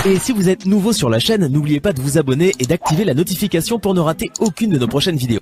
Et si vous êtes nouveau sur la chaîne, n'oubliez pas de vous abonner et d'activer la notification pour ne rater aucune de nos prochaines vidéos.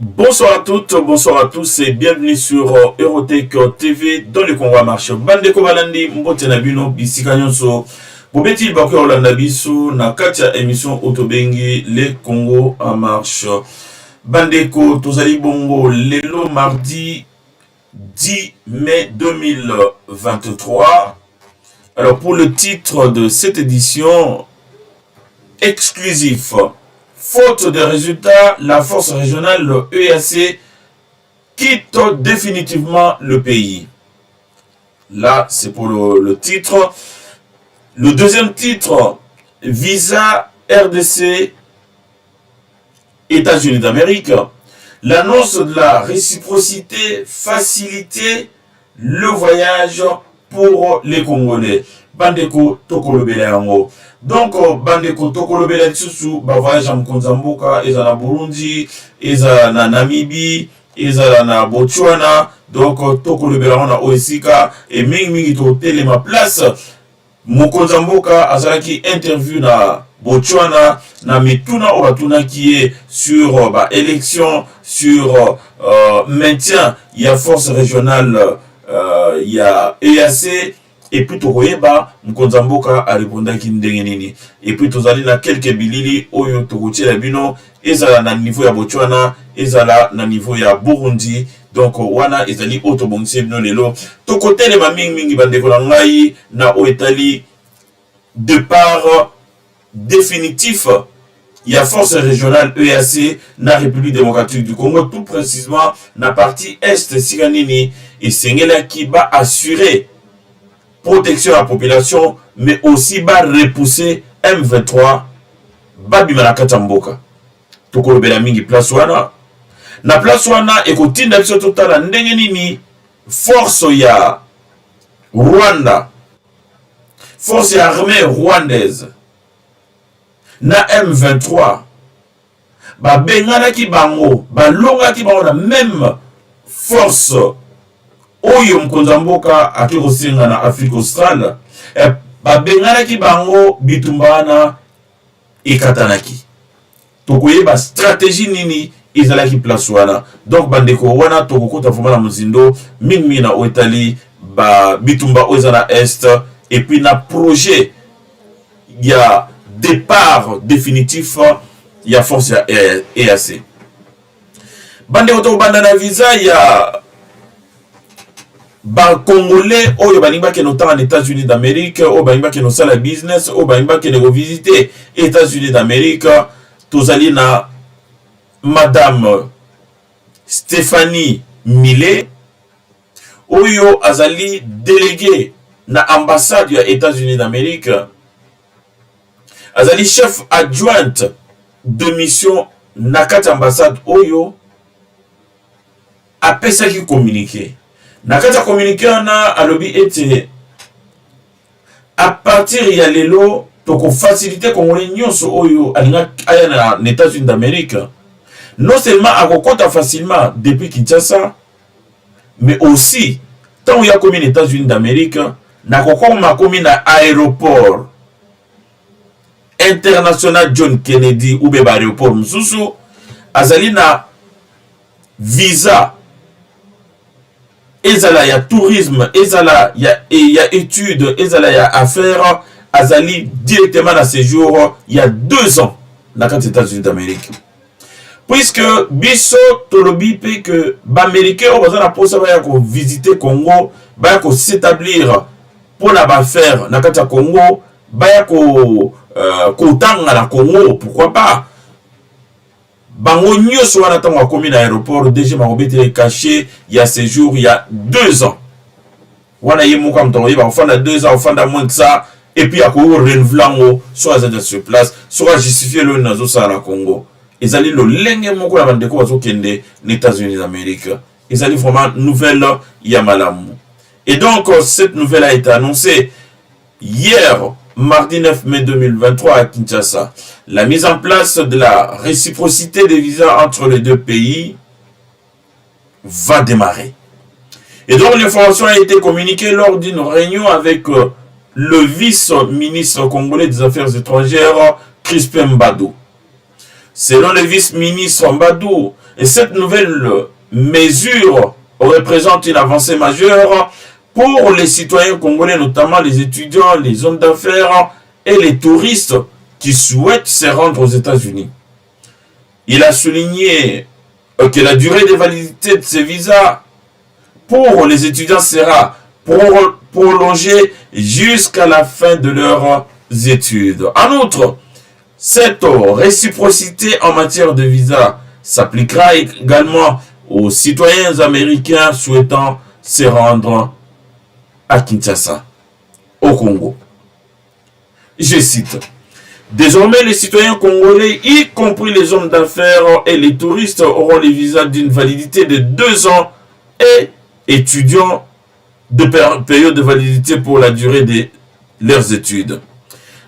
Bonsoir à toutes, bonsoir à tous et bienvenue sur Eurotech TV dans le Congo marche. Bande Kobalandi, Mbotenabino, Bisikanyonso, Bobeti Bakor Landabiso, na katia émission Autobengi, le Congo en marche. Bandeko, Tozali Bongo, Lelo mardi 10 mai 2023. Alors pour le titre de cette édition, exclusif. Faute de résultats, la force régionale, le EAC, quitte définitivement le pays. Là, c'est pour le titre. Le deuxième titre, visa RDC, États-Unis d'Amérique. L'annonce de la réciprocité faciliter le voyage pour les Congolais. Bandeko Tokolobele yango. Donc Bandeko Tokolobele tsusu ba voyage en Mkonzamboka, eza na Burundi, eza na Namibie, eza na Botswana. Donc Tokolobele na Oesika et mingi to telema place. Mkonzamboka azalaki interview na Botswana na mituna obatuna qui est sur élection, sur maintien, il y a force régionale, il y a EAC. Et puis Tokoyeba, Mkonzamboka a répondu ndenge nini. Et puis tozali na quelques bilili oyo tokotiela bino ezala na niveau ya Botswana, ezala na niveau ya Burundi. Donc wana ezali otobongisi bino lelo. Tokotelema mingi bandeko na ngai na oetali départ définitif, il y a force régionale EAC na République démocratique du Congo, tout précisément na partie est Siganini et Sengela qui va assurer protection à la population, mais aussi va repousser M23 babimana katamboka. Tokolobela mingi place wana. Na place wana ekotinda biso totala ndenge nini force ya Rwanda, force ya armée rwandaise na M23 babenganaki bango balongaki bango na même force oyo mokonzi ya mboka ake kosenga na Afrique australe, babenganaki bango bitumba wana ekatanaki. Tokoyeba stratégie nini ezalaki place wana. Donc bandeko wana tokokota vraiment na mozindo mingi na oetali ba bitumba oyo na est, et puis na projet ya départ définitif ya force ya EAC. Bandeko tokobanda na visa ya ba Congolais oyo balinga ke notamment en États-Unis d'Amérique, oyo balinga ke no sala business, oyo balinga ke ne visiter États-Unis d'Amérique. Tozali na Madame Stéphanie Millet oyo azali délégué na ambassade ya États-Unis d'Amérique, azali chef adjointe de mission na kati ambassade oyo, apesaki communiqué na kati communiqué na alobi ete à partir ya lelo toko faciliter Congolais nyonso oyo alinga aya na États-Unis d'Amérique, non seulement akokota facilement depuis Kinshasa, mais aussi tant il y a comme les États-Unis d'Amérique na kokoma komi na aéroport international John Kennedy ou be aéroport mususu, azali na visa ezala ya tourisme, ezala ya étude, ezala ya affaires, azali directement à séjour il y a 2 ans dans les États-Unis d'Amérique. Puisque biso tolobi pe que l'Américain au besoin de visiter Congo, ba ko s'établir pour la faire na kati Congo, ba ko tanga na Congo, pourquoi pas. Bango nyoso wana tango komi na aéroport déjà mabete caché il y a séjour il y a 2 ans. Wana yemo comme ton yeba enfant de 2 ans, enfant de moins que ça. Et puis à quoi renouvelant soit sur place, soit justifier le nazo ça à Congo. Ils allaient le lenge moko la bande ko bazo kende les États-Unis d'Amérique. Ils allaient vraiment nouvelle Yamalamu. Et donc cette nouvelle a été annoncée hier mardi 9 mai 2023 à Kinshasa. La mise en place de la réciprocité des visas entre les deux pays va démarrer. Et donc l'information a été communiquée lors d'une réunion avec le vice-ministre congolais des Affaires étrangères, Crispin Mbadou. Selon le vice-ministre Mbadou, cette nouvelle mesure représente une avancée majeure pour les citoyens congolais, notamment les étudiants, les hommes d'affaires et les touristes qui souhaitent se rendre aux États-Unis. Il a souligné que la durée de validité de ces visas pour les étudiants sera prolongée jusqu'à la fin de leurs études. En outre, cette réciprocité en matière de visa s'appliquera également aux citoyens américains souhaitant se rendre à Kinshasa, au Congo. Je cite: désormais, les citoyens congolais, y compris les hommes d'affaires et les touristes, auront les visas d'une validité de 2 ans et étudiants de période de validité pour la durée de leurs études.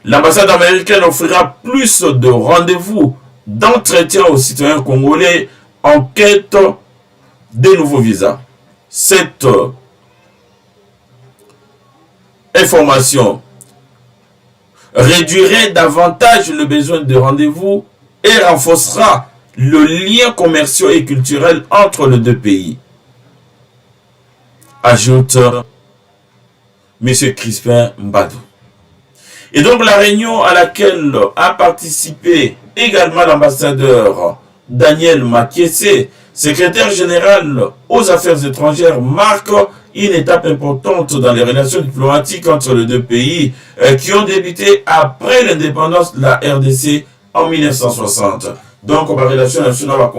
L'ambassade américaine offrira plus de rendez-vous d'entretien aux citoyens congolais en quête de nouveaux visas. Cette information réduirait davantage le besoin de rendez-vous et renforcera le lien commercial et culturel entre les deux pays, ajoute M. Crispin Mbadou. Et donc la réunion à laquelle a participé également l'ambassadeur Daniel Makiese, secrétaire général aux affaires étrangères, marque une étape importante dans les relations diplomatiques entre les deux pays qui ont débuté après l'indépendance de la RDC en 1960. Donc, la relation nationale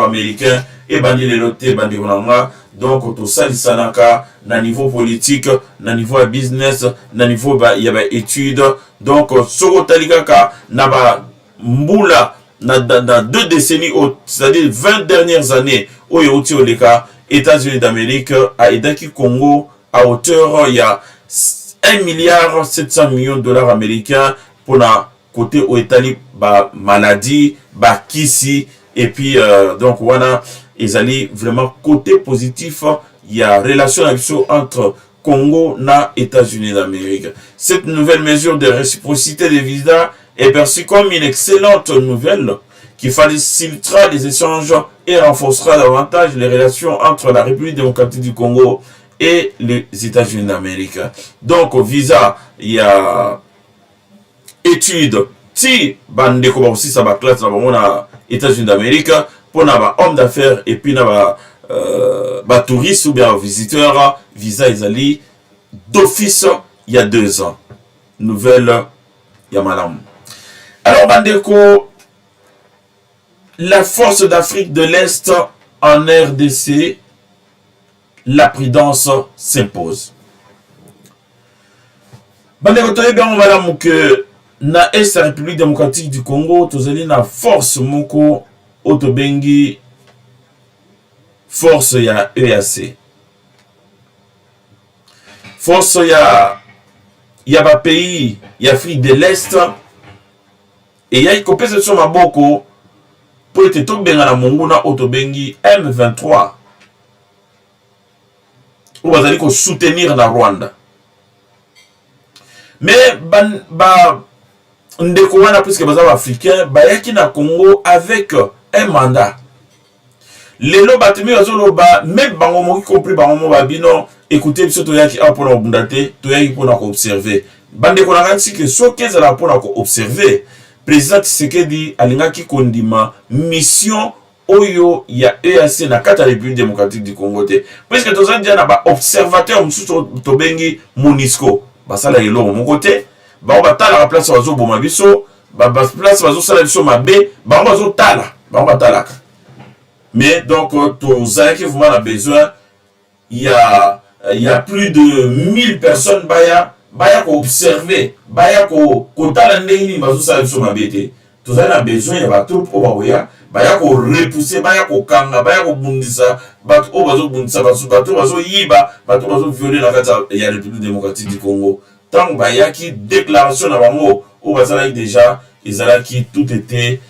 américaine et bandi le loté bandi konanga. Donc, tout ça, sanaka na niveau politique, na niveau business, na niveau y a études. Donc, soko talikaka na ba mbula na 2 décennies, c'est-à-dire 20 dernières années, au yoti oleka États-Unis d'Amérique a aidé Congo à hauteur il y a 1,7 milliard de dollars américains pour la côté au Italie ba maladie ba kisi et puis donc voilà ils allaient vraiment côté positif il y a relation entre Congo et États-Unis d'Amérique. Cette nouvelle mesure de réciprocité des visas est perçue comme une excellente nouvelle qui facilitera les échanges et renforcera davantage les relations entre la République démocratique du Congo et les États-Unis d'Amérique. Donc, au visa, il y a études. Si bandeko ba aussi ça va classe na États-Unis d'Amérique pour na homme d'affaires et puis na touristes ou bien visiteurs, visa Isali d'office il y a 2 ans. Nouvelle Yamalam. Alors bandeko, la force d'Afrique de l'Est en RDC, la prudence s'impose. Bandeko toye bien malamu que na Est la République démocratique du Congo tozali na force moko otobengi force ya EAC. Force ya ba pays ya Afrique de l'Est et ya ikopesa sur maboko pour être tobenga na monguna otobengi M23 ou bazali ko soutenir la Rwanda. Mais ndeko wana puisque baza africain bayaki na Congo avec un mandat. Lelo batumi bazoloba même bango mo compris bango mo babino écoutez biso to yaki pour na bundate to yaki pour na observer. Bandeko na ngati que sokeza la pour na observer. Président Tshisekedi alingaki kondima mission oyo ya EAC na kata République démocratique du Congo te. Puisque tozan dia na ba observateur mususu tobengi MONUSCO. Basala yelo mon côté. Ba batala la place bazo boma biso, ba place bazo sala biso mabe, ba bazo tala, ba batala. Mais donc tozan qui vraiment a besoin il y a plus de 1000 personnes baya ko observer, baya ko tala ndeni bazo sala biso mabe te. Tozan a besoin ya ba troupe obaoya, baya ko repousser, baya ko kanga, baya ko bundisa, bato obazo bundisa bato bazo yiba, bato bazo violer la kata ya République démocratique du Congo. Tant bayaki déclaration na bango au bazalaki déjà ils allaient tout était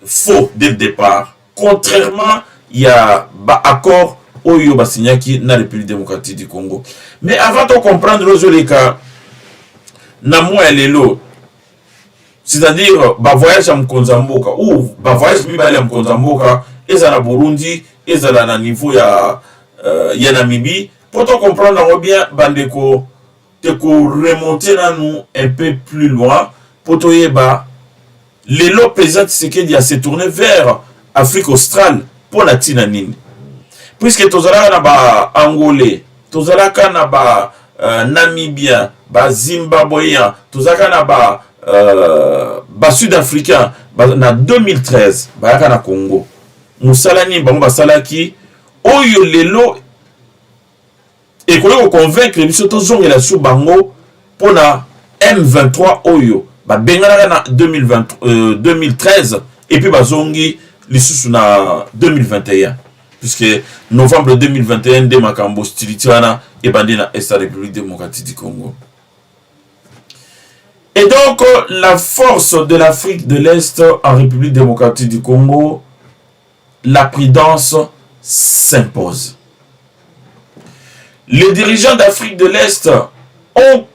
faux dès le départ. Contrairement il y a ba accord oyo basignaki na République démocratique du Congo. Mais avant de comprendre lozoleka na moi lelo c'est-à-dire ba voyage à Mkonzamboka ou ba voyage mibale à Mkonzamboka ezala Burundi ezala na niveau ya Namibie pour comprendre bien bandeko pour remonter là nous un peu plus loin pour toyeba le président Tshisekedi a se tourné vers Afrique australe pour la tinanine puisque tozalaka na ba angolais tozalaka na ba namibien ba zimbabwéen tozalaka na ba sud-africain na 2013 bayaka na Congo musalani bango basalaki oyo lelo et qu'on a convaincre les biso tozongela sur bango pour na M23 oyo ba bengana na 2013 et puis bazongi lisusu na 2021 puisque novembre 2021 de makambo hostilité wana et bandi na Est République démocratique du Congo. Et donc la force de l'Afrique de l'Est en République démocratique du Congo, la prudence s'impose. Les dirigeants d'Afrique de l'Est ont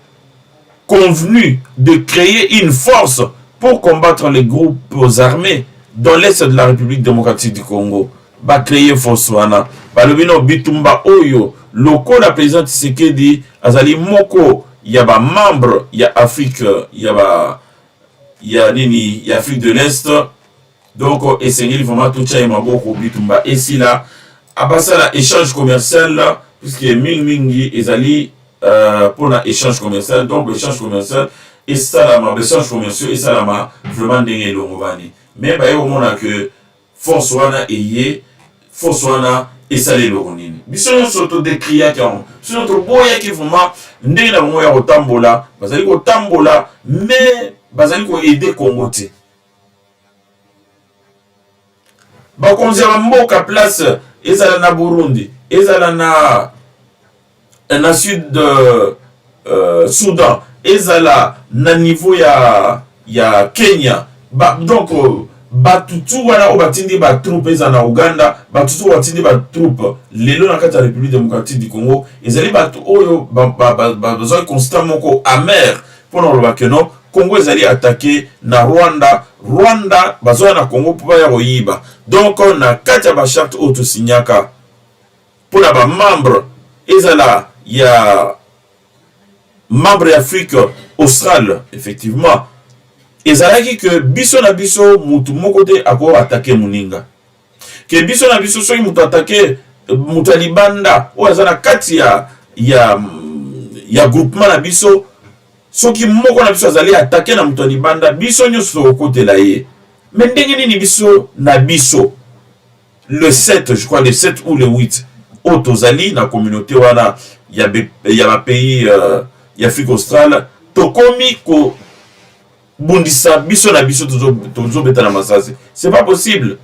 convenu de créer une force pour combattre les groupes armés dans l'Est de la République démocratique du Congo. Ba créer force wana. Balobino bitumba oyo loko la président Tshisekedi azali moko ya ba membre ya Afrique ya Afrique de l'Est. Donc essayez vraiment tout ça maboko bitumba et si là abasala échange commercial puisque mingi ezali pour un échange commercial. Donc l'échange commercial et ça la échange commercial et ça la vraiment ndenge longovani. Mais bah au moment que force wana eye force wana et ça les loronini. Biso soto décrire quand sur notre boya qui vraiment ndenge na mo ya kotambola, bazali kotambola mais bazali ko aider Congo te. Ba konzera mboka place ezala na Burundi, ezala na sud Soudan, ezala na niveau ya Kenya. Donc batutu wana obatindi ba troupe ezana Uganda, batutu batindi ba troupe lelo na kati ya République démocratique du Congo, ezali batu oyo besoin constamment ko amer pour le bakeno Congo ezali attaqué na Rwanda bazoya na Congo pour ya koyiba. Donc na kati ya ba charte auto signaka pour la membre ezala ya membre Afrique australe effectivement ezalaki que biso na biso mutu moko te ako attaquer muninga que biso na biso soki mutu attaquer mutu libanda o ezala kati ya groupement na biso soki moko na biso azali attaquer na mutu libanda biso nyonso côté la ye. Mais ndenge nini biso na biso le 7 je crois le 7 ou le 8 Otozali na communauté wana ya ba pays Afrique australe tokomi ko bundisa biso na biso tozo beta na masasi. C'est pas possible.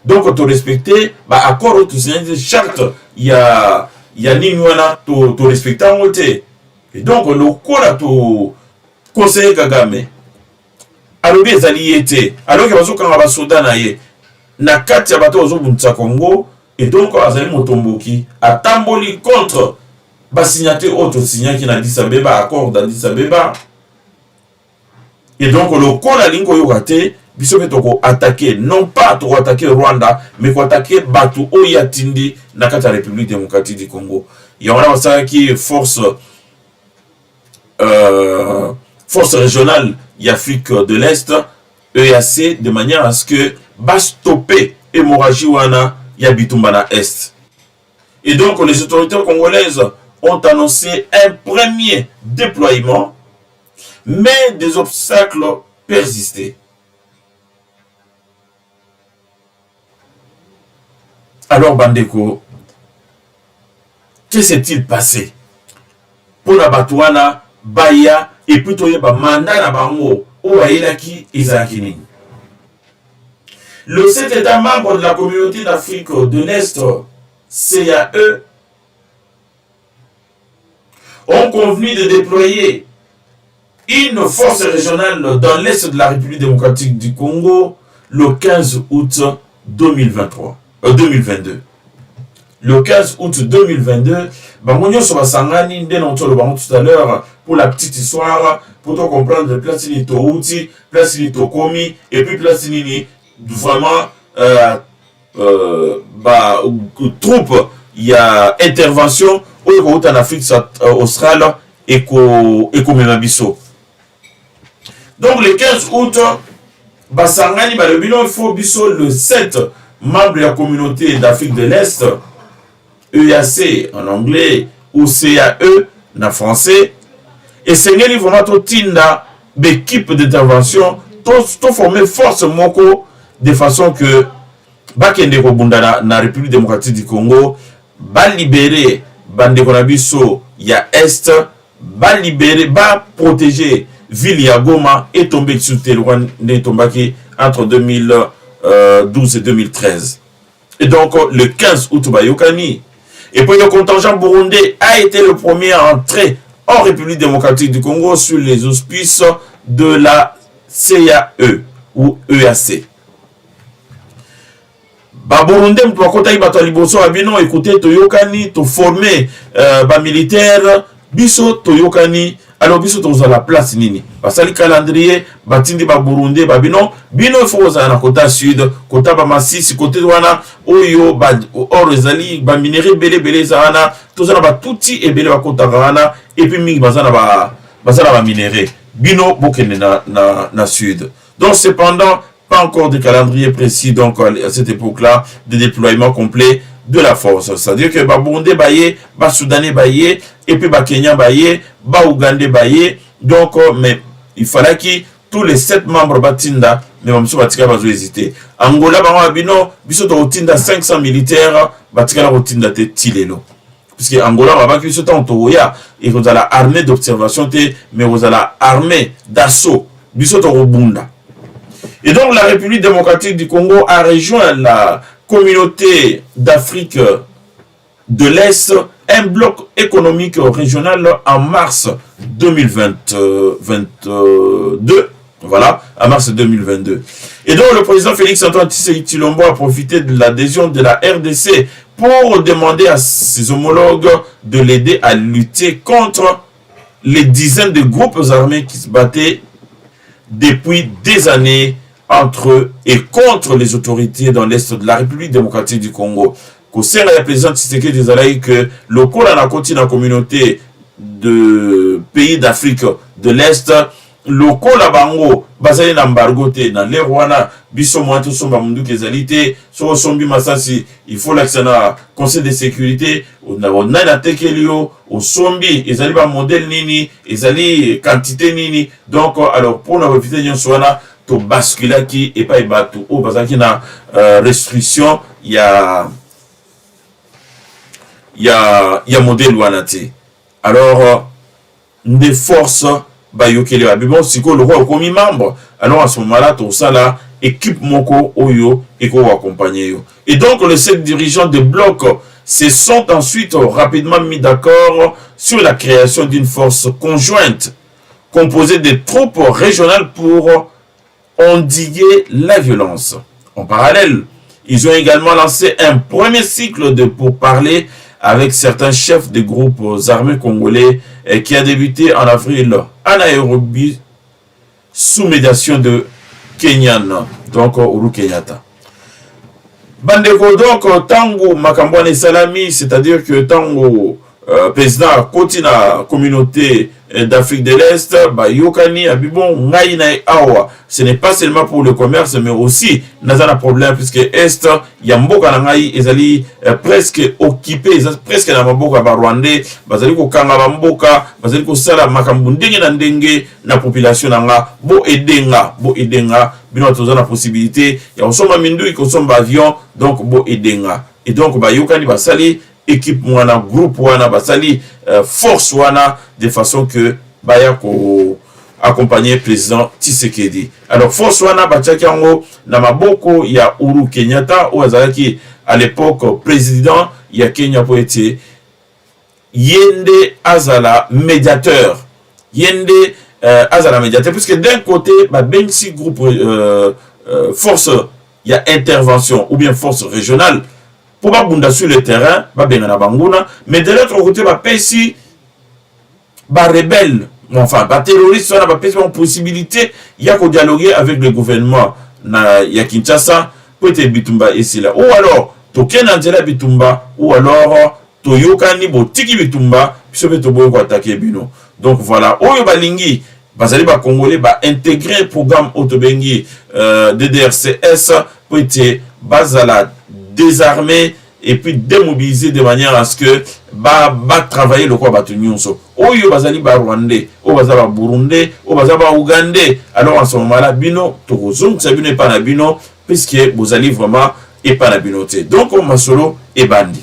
Donc to respecter ba accord to signer charte ya nini wana to respecter ngote. Et donc le kola to conseiller Kagame alobi ezali yete alors que bazo kanga ba soda na ye na kati ya bato ozo bundisa Congo. Et donc, Azali Motomboki a tamboli contre le signature autre signataire qui n'a dit ça béba, accord d'Addis Abeba. Et donc, le col à l'ingo yogate, biso toko attaquer, non pas toko attaquer Rwanda, mais ko attaquer Batu Oyatindi, na kati la République démocratique du Congo. Il y a un ça qui est force régionale d'Afrique de l'Est, EAC, de manière à ce que va stopper l'hémorragie wana ya Bitumbana Est. Et donc les autorités congolaises ont annoncé un premier déploiement, mais des obstacles persistaient. Alors Bandeko, que s'est-il passé pour la Batouana, Baya et plutôt yeba mandat na bango ou ailaki Isakinini? Le 7 États membres de la communauté d'Afrique de l'Est, CAE, ont convenu de déployer une force régionale dans l'Est de la République démocratique du Congo le 15 août 2022. Le 15 août 2022, Bangonyo Sobasangani, tout à l'heure, pour la petite histoire, pour comprendre place Nito Outi, place Nito Komi, et puis place Nini. Vraiment troupe il y a intervention en Afrique australe et Menabiso. Donc le 15 août Basangani le bilan il faut biso le 7 membres de la communauté d'Afrique de l'Est EAC en anglais ou CAE en français et Sengeli vraiment tout tinda d'équipe d'intervention tout former force moko de façon que bakende kobunda na République démocratique du Congo ba libérer bande konabiso ya est ba libérer ba protéger ville ya Goma et tomber sur terrain ne tombaki entre 2012 et 2013. Et donc le 15 août bayokani et puis le contingent burundais a été le premier à entrer en République démocratique du Congo sur les auspices de la CAE ou EAC. Baburundais mtwakota ibato liboso abino écoutez toyokani to former ba militaire biso toyokani alors biso toza la place nini basali calendrier batindi ba Burundais babino bino faut za na kota sud kota ba Masisi côté wana oyo ba or ezali ba minerai belé zana tozana ba tuti ebele ba kota wana et puis mingi bazana ba minerai bino bokende na sud. Donc cependant pas encore de calendrier précis donc à cette époque-là de déploiement complet de la force. C'est-à-dire que Burundais baillé, Soudanais baillé, et puis Kenya baillé, Ougandais baillé. Donc, mais il fallait que tous les 7 membres batinda, mais on batika bazo hésiter. Angola bango bino, biso to tinda 500 militaires, batika la rotinda te tilelo. Puisque Angola va qui ce temps toya et vous avez l'armée d'observation mais vous avez l'armée d'assaut biso to robunda. Et donc la République démocratique du Congo a rejoint la communauté d'Afrique de l'Est, un bloc économique régional en mars 2022. Voilà, en mars 2022. Et donc le président Félix Antoine Tshisekedi Tshilombo a profité de l'adhésion de la RDC pour demander à ses homologues de l'aider à lutter contre les dizaines de groupes armés qui se battaient depuis des années entre eux et contre les autorités dans l'Est de la République démocratique du Congo. Qu'au sein de la présidente Tshisekedi Zalaï que le cours à la communauté de pays d'Afrique de l'Est, loko la bango bazali na embargo te na le wana biso mwanto somba mundu kezalité so sombi masasi il faut l'accès conseil de sécurité on na tekelio au sombi ezali ba modèle nini ezali quantité nini. Donc alors pour na éviter nyonso wana to bascula qui et pas ebatu o bazaki na restriction ya modèle wana te. Alors des forces bayokele bon siko le roi comme membre. Alors à ce moment-là tout ça là équipe moko oyo et ko accompagner yo. Et donc les 7 dirigeants de bloc se sont ensuite rapidement mis d'accord sur la création d'une force conjointe composée de troupes régionales pour endiguer la violence. En parallèle, ils ont également lancé un premier cycle de pourparlers avec certains chefs de groupes armés congolais qui a débuté en avril en Nairobi sous médiation de Kenyan, donc Uhuru Kenyatta. Bandeko, donc tango Makambwane Salami, c'est-à-dire que tango président côté la communauté d'Afrique de l'Est, Yokani, Abibon, Ngaïna Awa. Ce n'est pas seulement pour le commerce, mais aussi, nous avons un problème, puisque Est, Yamboka Nangaï, ils presque occupés, presque dans Maboka Rwandais, Bazaliko Kanga Bamboka, Bazaliko Sala Makambundenge Nandenge, la population Nanga, Bo Edenga, Bino Tozana possibilité, Yasoma Mindu, Yasoma avion, donc Bo Edenga. Et donc, Yokani Basali, équipe wana groupe wana basali force wana de façon que baya ko accompagner président Tshisekedi. Alors force wana bachaki yango na maboko ya Uhuru Kenyatta ou azalaki à l'époque président ya Kenya po ete yende azala médiateur puisque d'un côté ba bensi groupe force ya intervention ou bien force régionale pour pas bunda sur le terrain, mais de l'autre côté, si rebelle, enfin, terroriste, on a une possibilité, il y a qu'à dialoguer avec le gouvernement, il y a Kinshasa, peut-être Bitumba ici là. Ou alors, Token Angela Bitumba, ou alors, Toyokani Botiki Bitumba, puis se mettre au attaquer Bino. Donc voilà, Oyo Balingi, Bazali ba Congolais, ba intégrer le programme Otobengi DDRCS, peut-être Bazala désarmer et puis démobiliser de manière à ce que travailler le quoi batunions oyo bazali ba Rwandais o bazaba Burundais o bazaba Ougandais. Alors en ce moment-là bino tozong ça bino pas na bino puisque vous allez vraiment et pas na binoté. Donc on masolo et bandi.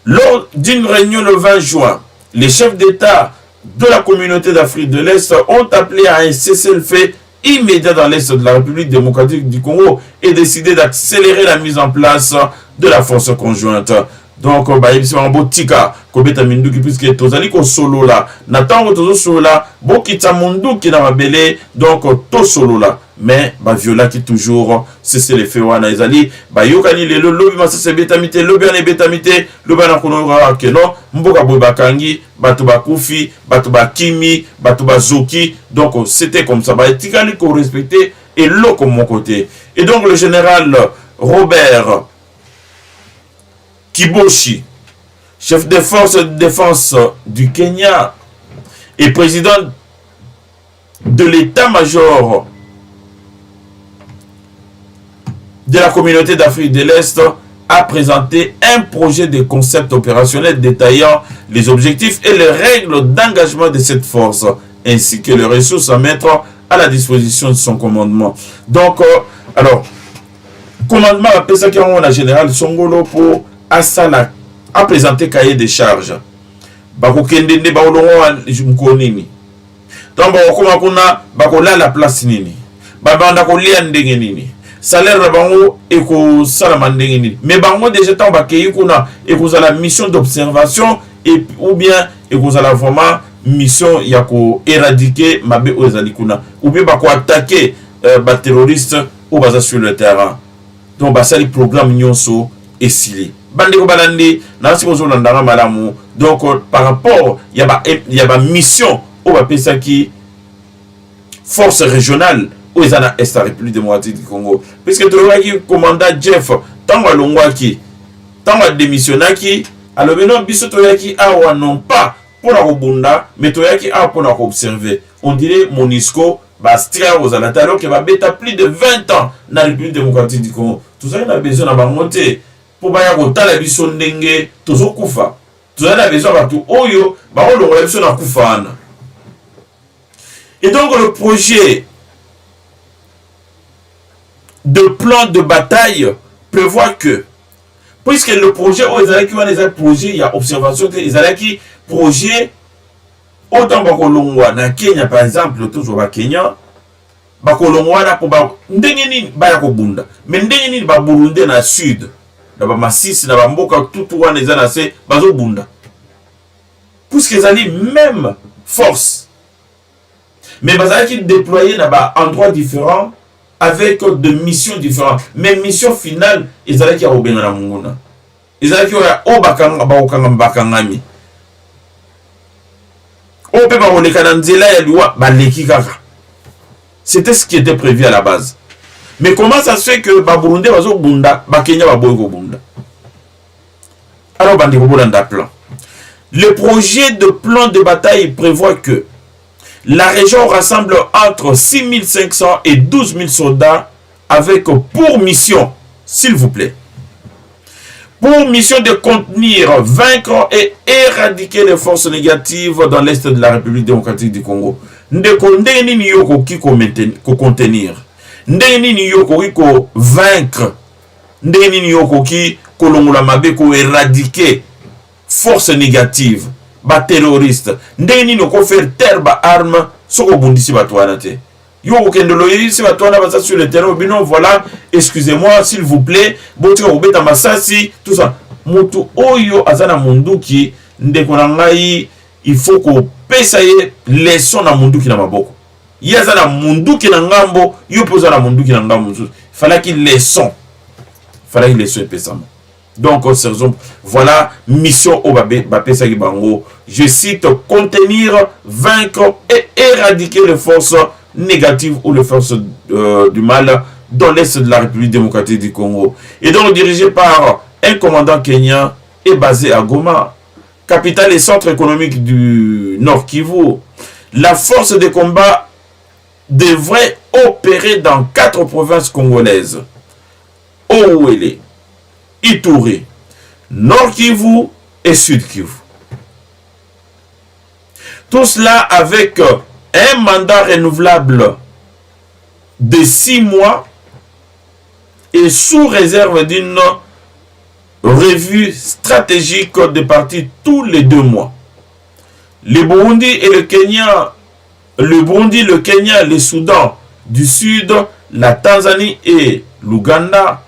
Lors d'une réunion le 20 juin, les chefs d'État de la communauté d'Afrique de l'Est ont appelé à un cessez-le-feu immédiat dans l'Est de la République démocratique du Congo et décidé d'accélérer la mise en place de la force conjointe. Donc, c'est un beau tika, Kobeta Minduki, puisque Tozali ko solo là, Nathan Tozo solo là, Bokita Mundu qui n'a pas belé, donc to solo là. Mais, viola qui toujours, c'est les feux wana ezali, yokani le lobi masa se betamite, lobi ane betamite, lobi ane konora keno, mboka bobakangi, batuba kufi, batuba kimi, batuba zoki. Donc, c'était comme ça. Tikani ko respecter et l'eau comme mon côté. Et donc, le général Robert Kiboshi, chef des forces de défense du Kenya et président de l'état-major de la communauté d'Afrique de l'Est, a a présenté un projet de concept opérationnel détaillant les objectifs et les règles d'engagement de cette force, ainsi que les ressources à mettre à la disposition de son commandement. Donc, alors, commandement appelle ça qu'on a général Songolo pour Asala a présenté cahier des charges. Bako kendende ba olongo jumkonini. Donc bakoma kuna bakola la place nini. Babanda ko lia ndenge nini. Salaire na bango eko salama ndenge nini. Mais bango déjà tant bakei kuna eko za la mission d'observation et ou bien eko za la vraiment mission ya ko éradiquer mabe ozali kuna ou bien bako attaquer ba terroristes ou baza sur le terrain. Donc basali programme nyonso esili. Bande ko balandi na siko zo landanga malamu. Donc par rapport il y a ba mission au ba pesa qui force régionale aux Ezana Est la République démocratique du Congo. Puisque tu vois qui commandant Jeff tant longwaki tant démissionnaki alors maintenant biso to yaki awa non pas pour la robunda mais to yaki a pour la observer. On dirait Monisco ba stra aux alors que va beta plus de 20 ans dans la République démocratique du Congo. Tout ça il a besoin d'avoir monté pour ba ya kotala biso ndenge tozo kufa. Tout ça il a besoin ba tout oyo ba olongo biso na kufa ana. Et donc le projet de plan de bataille prévoit que, puisque le projet, il y a observation, il y projet, autant Bakolongwa, na Kenya par exemple, toujours à Kenya, Bakolongwa, na pour Ndengeni, Bayakobunda, mais Ndengeni, Burundi, na sud, na Massis, na Bamboka, tout le monde est assez, Bazobunda. Puisque ils ont même force. Mais Bazaki déployé dans des endroits différents avec des missions différentes. Mais mission finale, ils allaient qui a obéi à la Munguna. Ils allaient qui a obakanga bakangami. Ope ba olekananzela ya liwa baleki kaka. C'était ce qui était prévu à la base. Mais comment ça se fait que ba Burundi bazo bunda, ba Kenya ba boyko bunda? Alors bandi ko bolanda plan. Le projet de plan de bataille prévoit que la région rassemble entre 6500 et 12 000 soldats avec pour mission, s'il vous plaît, pour mission de contenir, vaincre et éradiquer les forces négatives dans l'Est de la République démocratique du Congo. Ndenge nini yoko ki ko contenir, ndenge nini yoko ki ko vaincre, ndenge nini yoko ki ko longola mabe ko éradiquer forces négatives. Ba terroriste ndeni no ko faire taire ba arme soko bundisi batwana te yo ko kendolo yisi batwana ba sur le terrain bino voilà excusez-moi s'il vous plaît botika obeta masasi tout ça mutu oyo azana munduki ndeko na ngai il faut ko pesa ye leçon na munduki na maboko ye azana munduki na ngambo yo poza na munduki na ngambo fallait qu'il leçon pesa. Donc, voilà, mission au Bapesa Gibango. Je cite, contenir, vaincre et éradiquer les forces négatives ou les forces du mal dans l'Est de la République démocratique du Congo. Et donc, dirigé par un commandant kenyan et basé à Goma, capitale et centre économique du Nord Kivu. La force de combat devrait opérer dans 4 provinces congolaises. Ouélé, Ituri, Nord Kivu et Sud Kivu. Tout cela avec un mandat renouvelable de 6 mois et sous réserve d'une revue stratégique de parti tous les 2 mois. Le Burundi et le Kenya, le Soudan du Sud, la Tanzanie et l'Ouganda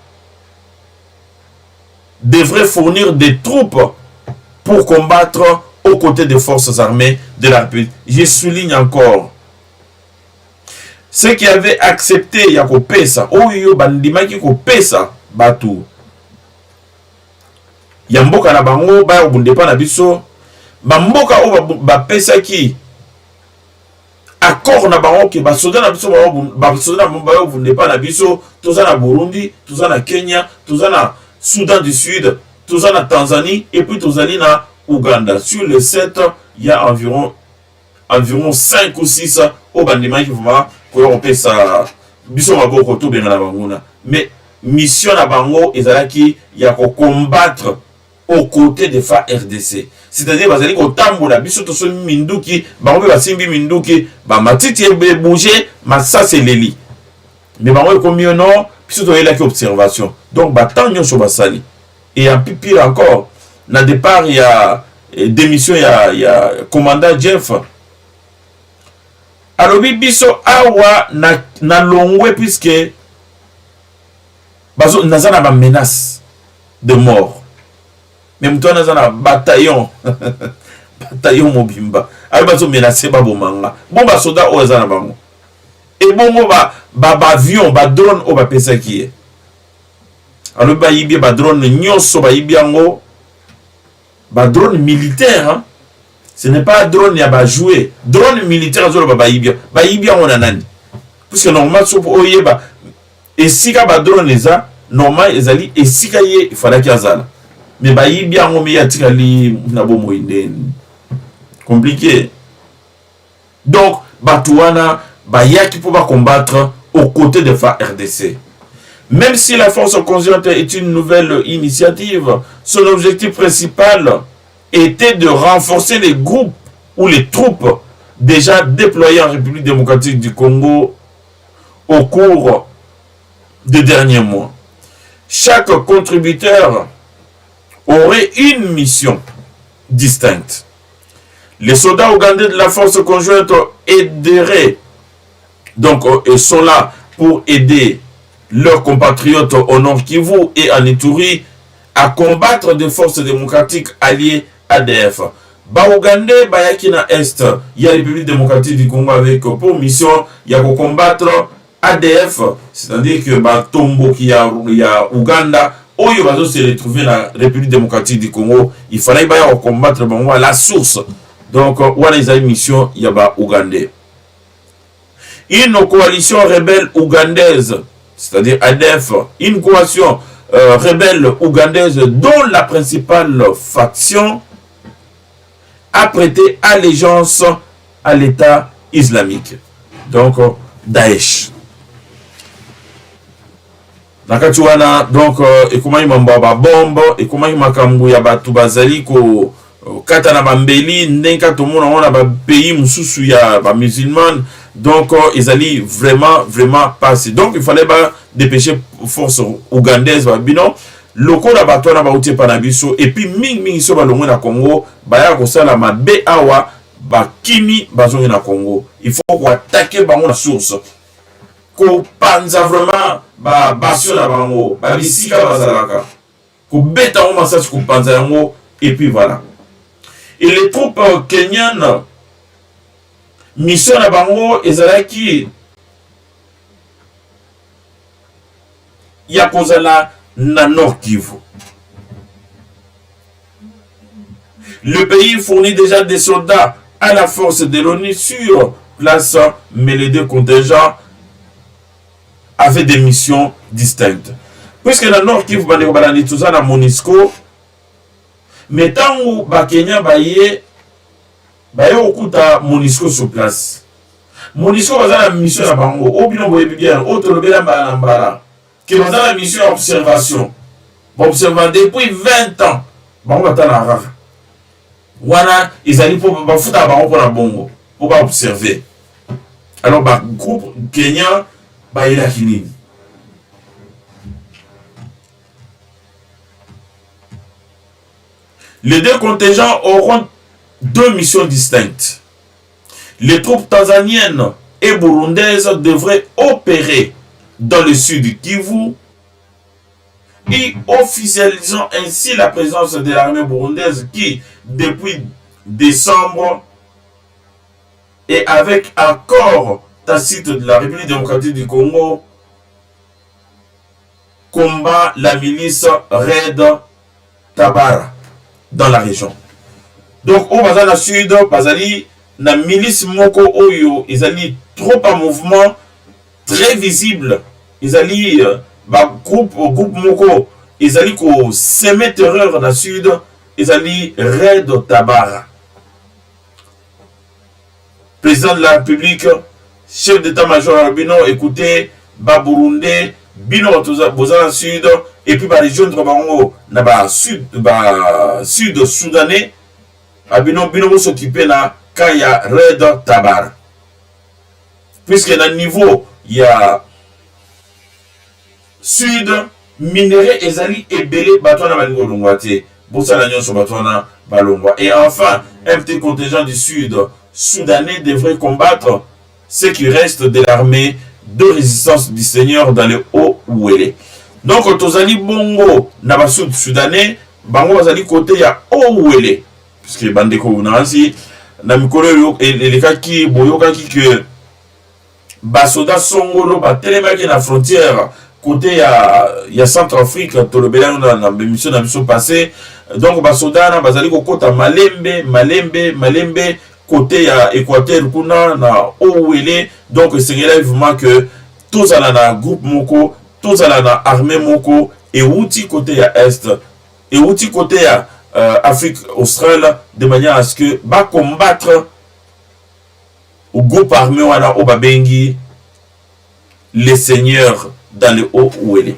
devraient fournir des troupes pour combattre aux côtés des forces armées de la République. Je souligne encore, ceux qui avaient accepté Yako Pesa, Oyo Bandimaki Ko Pesa, Batu, Yamboka na bango, ba obundepa na biso, Bamboka o ba pesa ki, accord na bango ki, ba soda na biso, ba soda na ba obundepa na biso, toza na Burundi, toza na Kenya, toza na Soudan du Sud, tout ça en Tanzanie et puis tout ça en Ouganda. Sur les 7, il y a environ 5 ou 6 au bandiment qui vont pour ça. Mais mission na bango ezalaki ya ko combattre aux côtés de FARDC. C'est-à-dire bazali ko tambola biso to so minduki bango be basimbi minduki ba matiti ebe bouger masasa leli. Mais bango ko mieux non biso to yela ki observation. Donc ba tanyo so basali. Et en pire encore, na départ il y a démission il y a commandant Jeff. Alobi biso awa na longwe puisque bazo nazana ba menace de mort. Même toi nazana bataillon bataillon mobimba. Ayo bazo menacer ba bomanga. Bon ba soda o ezana bango. Et bongo ba avion ba drone o ba pesa ki. Alobi ba yibi ba drone nyonso ba yibi yango ba drone militaire hein. Ce n'est pas drone ya ba jouer. Drone militaire zo ba yibia. Ba yibia on anani. Puisque normalement so oyeba esika ba drone eza normal ezali esika ye il fallait qu'il azala. Mais ba yibia on me yatika li na bomo indeni. Compliqué. Donc Batouana ba yaki pour ba combattre aux côtés de FARDC. Même si la force conjointe est une nouvelle initiative, son objectif principal était de renforcer les groupes ou les troupes déjà déployées en République démocratique du Congo au cours des derniers mois. Chaque contributeur aurait une mission distincte. Les soldats ougandais de la force conjointe aideraient, donc ils sont là pour aider leurs compatriotes au Nord Kivu et en Ituri à combattre des forces démocratiques alliées ADF. Ougandais, bayaki na Est, il y a la République démocratique du Congo avec pour mission, il y a combattre ADF, c'est-à-dire que Tombo qui a Ouganda, où il va se retrouver dans la République démocratique du Congo, il fallait combattre la source. Donc, où les a une mission, il y a Ougandais. Une coalition rebelle ougandaise, c'est-à-dire ADF, une coalition rebelle ougandaise dont la principale faction a prêté allégeance à l'État islamique, donc Daesh. Nakatuana donc ekomai mamba bombe ekomai makambu ya batu bazali ko kata na bambeli ndenka tomona ona ba pays mususu ya ba musulman. Donc, ils allaient vraiment passer. Donc, il fallait dépêcher force ougandaise. Bino, loko na bato na bauti panabiso. Et puis, ming so balongo na Congo. Baya kosala ma be awa. Ba kimi bazongi na Congo. Il faut attaquer bango na source. Ko panza vraiment ba basio na bango. Ba bisika bazalaka. Ko beta o massage ko panza yango. Et puis voilà. Et les troupes kenyanes mission na bango ezalaki ya kozala na Nord Kivu. Le pays fournit déjà des soldats à la force de l'ONU sur place, mais les deux contingents avaient des missions distinctes. Puisque na Nord Kivu bande balandi tuza na MONUSCO, mais tangu ba Kenya baye bayo okuta MONUSCO sur place. MONUSCO baza la mission na bango obino boyebi bien otolobela mbala mbala que baza la mission d'observation. Observant depuis 20 ans bango batala rara. Wana ezali pour bafuta bango pour la bongo pour ba observer. Alors ba groupe Kenya ba ila kinini. Les deux contingents auront deux missions distinctes. Les troupes tanzaniennes et burundaises devraient opérer dans le sud du Kivu et officialisant ainsi la présence de l'armée burundaise qui, depuis décembre, et avec accord tacite de la République démocratique du Congo, combat la milice Red Tabara dans la région. Donc, au Bazana Sud, Bazali, la milice Moko Oyo, ils allaient trop en mouvement, très visible. Ils allaient, groupe Moko, ils allaient semer terreur dans le Sud, ils allaient Red Tabara. Président de la République, chef d'état-major Albino, écoutez, Burundais, bino boza sud et puis ba rejoindre bango na ba sud sud soudanais abino bino bo s'occuper na quand il y a Red Tabar, puisque dans le niveau il y a sud minerai ezali ebele batona balingo longwate bosala nyonso batona balongwa. Et enfin un petit contingent du sud soudanais devrait combattre ce qui reste de l'armée de résistance du Seigneur dans le Haut-Ouélé. Donc tozali bongo na ba sud soudanais bango bazali côté ya Haut-Ouélé, puisque bandeko nansi na mikolo yo elekaki boyokaki que basoda songolo batelemaki na frontière côté ya Centrafrique tolobela na émission na biso passé. Donc basoda na bazali kokota malembe côté ya Équateur kuna na Haut-Ouélé. Donc c'est vraiment que tous à la groupe moko, tous à la armée moko et outil côté ya est et outil côté ya Afrique australe, de manière à ce que va combattre au groupe armé wana au babengi les seigneurs dans le Haut-Ouélé.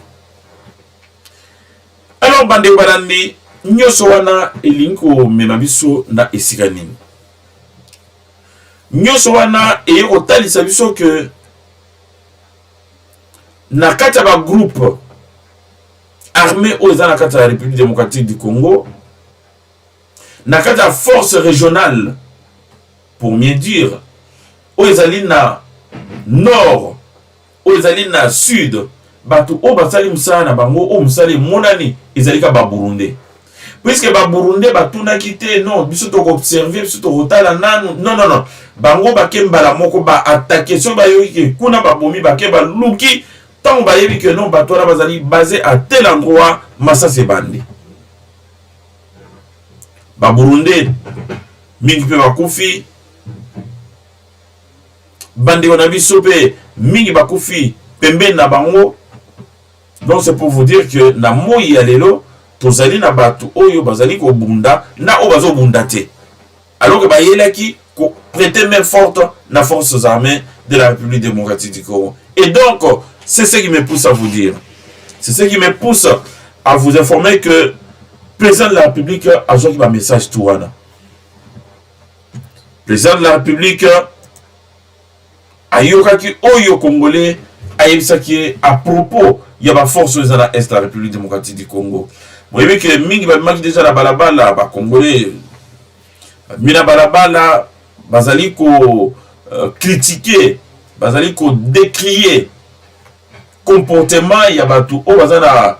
Alors bande barandi nyoso wana elinko memabiso na esikanini nyoso wana e otalisa biso que na kata ba groupe armé aux na kata la République démocratique du Congo, na kata force régionale pour mieux dire, aux na nord, aux na sud, batu o basali musana bango o musali monani ezalika ba Burundi. Puisque ba Burundi batuna kité non biso to observer biso to rotala nanu non bango bakembala moko ba attaquer so ba yoki kuna ba bomi bakeba luki tant ba yebi que non batora bazali basé à tel endroit massa se bandi ba Burundi mingi pe bakufi bandi on a biso pe mingi bakufi pembe na bango. Donc c'est pour vous dire que na moyi ya lelo tozali na batu oyo bazali ko bunda na o bazo bunda te, alors que ba yelaki ko prêter main forte na forces armées de la République démocratique du Congo. Et donc c'est ce qui me pousse à vous dire, c'est ce qui me pousse à vous informer que le président de la République a joué un message tout wana. Le président de la République a yokaki oyo congolais a yebisaki à propos il y a ma force dans la Est de la République démocratique du Congo. Vous voyez que mingi ba déjà la balabala ba congolais mina balabala bazali ko critiquer, bazali ko décrier comportement ya batu o bazana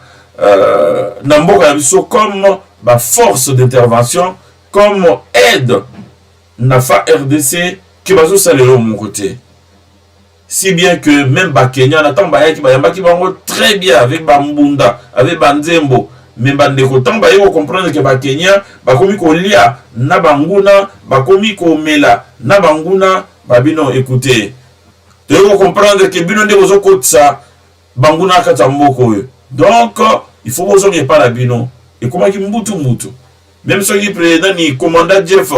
na mboka ya biso comme ba force d'intervention, comme aide na fa RDC qui bazo salero mon côté. Si bien que même Kenya n'attend pas qui va très bien avec Bambunda, avec Banzembo, mais Bandeko tant ba yo comprendre que Kenya ba komi ko lia na banguna, ba komi ko mela na banguna, babino écoutez. Tu dois comprendre que bino de bozo kotsa banguna katamboko. Donc il faut bozo pas la bino et comment qui mbutu. Même ceux qui président ni commandant Jeff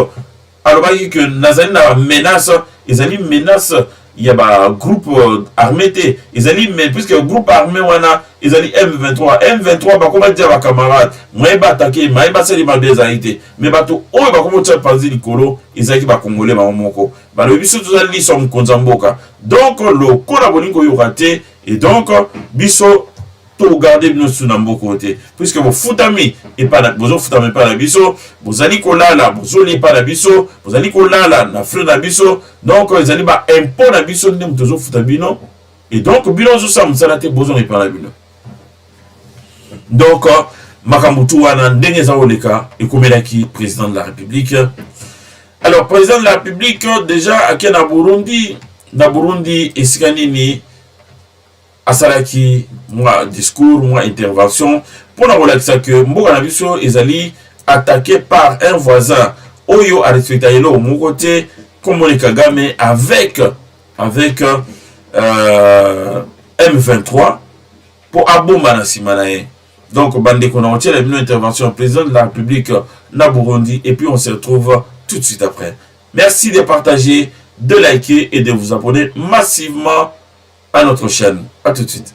alors que nazali na menace, ils allaient menace. Il y a un groupe armé, ils allaient, mais puisque le groupe armé, ils allaient M23, bah, comment dire à camarades, moi, ils attaqué, moi, ils passé les malades Haïti, mais bateau, oh, bah, comment tu as pensé les colos, ils allaient, bah, congolais, bah, moko, bah, le biso, tous allés, sont konzamboka. Donc, le collaborateur, il raté, et donc, biso, tout garder nos sunamboko côté, puisque vos foutami, et pas la, vos foutami pas la biso, vous allez kolala, vous allez pas la biso, vous allez kolala, na fleur la biso, donc, ils allaient, bah, impôt la biso, nous, tous foutabino, et donc, bilan, je sais, vous allez, besoin et pas la bino. Donc, Makamutu wana ndenge za oleka et komelaki président de la République. Alors président de la République déjà à na Burundi esikanini asalaki moi discours moi intervention pour la relaxer que mboka na biso ezali attaqué par un voisin oyo a respecté lo mon côté comme on Kagame avec M23 pour abomba na simanae. Donc, bande qu'on a retiré une intervention au président de la République na Burundi et puis on se retrouve tout de suite après. Merci de partager, de liker et de vous abonner massivement à notre chaîne. À tout de suite.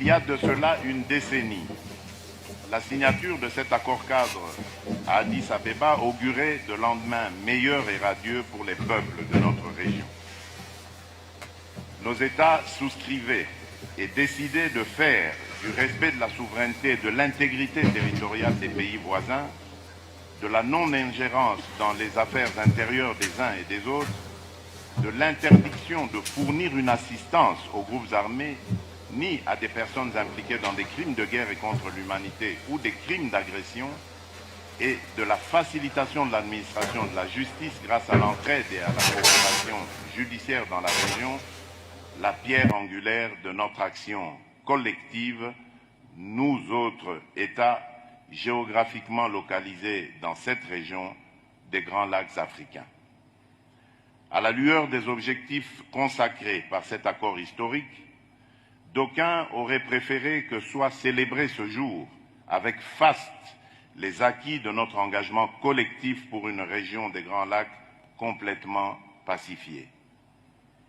il y a de cela une décennie, la signature de cet accord cadre à Addis Abeba augurait de lendemains meilleurs et radieux pour les peuples de notre région. Nos États souscrivaient et décidaient de faire du respect de la souveraineté et de l'intégrité territoriale des pays voisins, de la non-ingérence dans les affaires intérieures des uns et des autres, de l'interdiction de fournir une assistance aux groupes armés ni à des personnes impliquées dans des crimes de guerre et contre l'humanité ou des crimes d'agression, et de la facilitation de l'administration de la justice grâce à l'entraide et à la coopération judiciaire dans la région, la pierre angulaire de notre action collective, nous autres États géographiquement localisés dans cette région des Grands Lacs africains. À la lueur des objectifs consacrés par cet accord historique, d'aucuns auraient préféré que soit célébré ce jour avec faste les acquis de notre engagement collectif pour une région des Grands Lacs complètement pacifiée.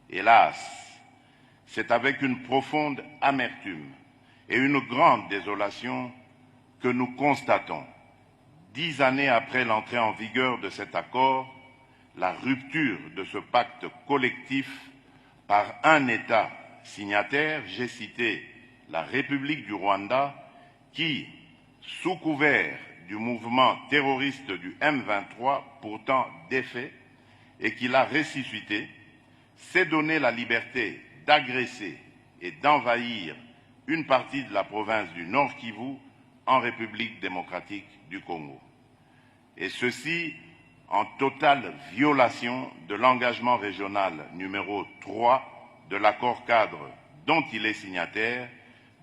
Hélas, c'est avec une profonde amertume et une grande désolation que nous constatons, 10 années après l'entrée en vigueur de cet accord, la rupture de ce pacte collectif par un État signataire, j'ai cité la République du Rwanda, qui, sous couvert du mouvement terroriste du M23, pourtant défait, et qui l'a ressuscité, s'est donné la liberté d'agresser et d'envahir une partie de la province du Nord Kivu en République démocratique du Congo. Et ceci en totale violation de l'engagement régional numéro 3 de l'accord cadre dont il est signataire,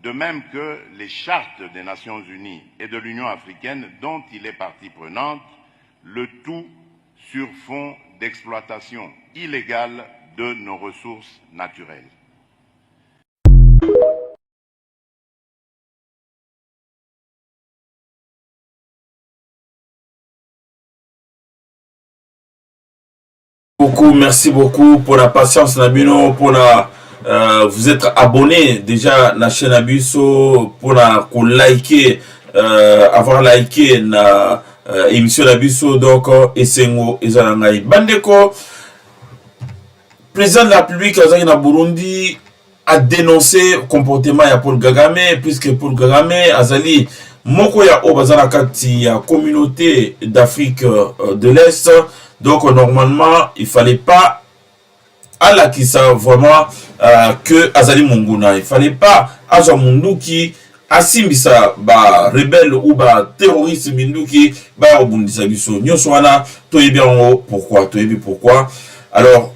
de même que les chartes des Nations Unies et de l'Union africaine dont il est partie prenante, le tout sur fond d'exploitation illégale de nos ressources naturelles. Merci beaucoup pour la patience Nabino, pour la vous êtes abonné déjà à la chaîne Abisso, pour la liker, avoir liké la émission Abisso, donc Essengo Ezalangai Bandeko, président de la République na Burundi a dénoncé le comportement de Paul Kagame, puisque Paul Kagame azali moko ya obazala kati ya communauté d'Afrique de l'Est. Donc normalement il fallait pas à la qui ça vraiment que Azali Munguna, il fallait pas Aja Munduki asimbisa ba rebelle ou ba terroriste Minduki ba obundisa biso nyonso wana toyebi yango pourquoi toyebi pourquoi. Alors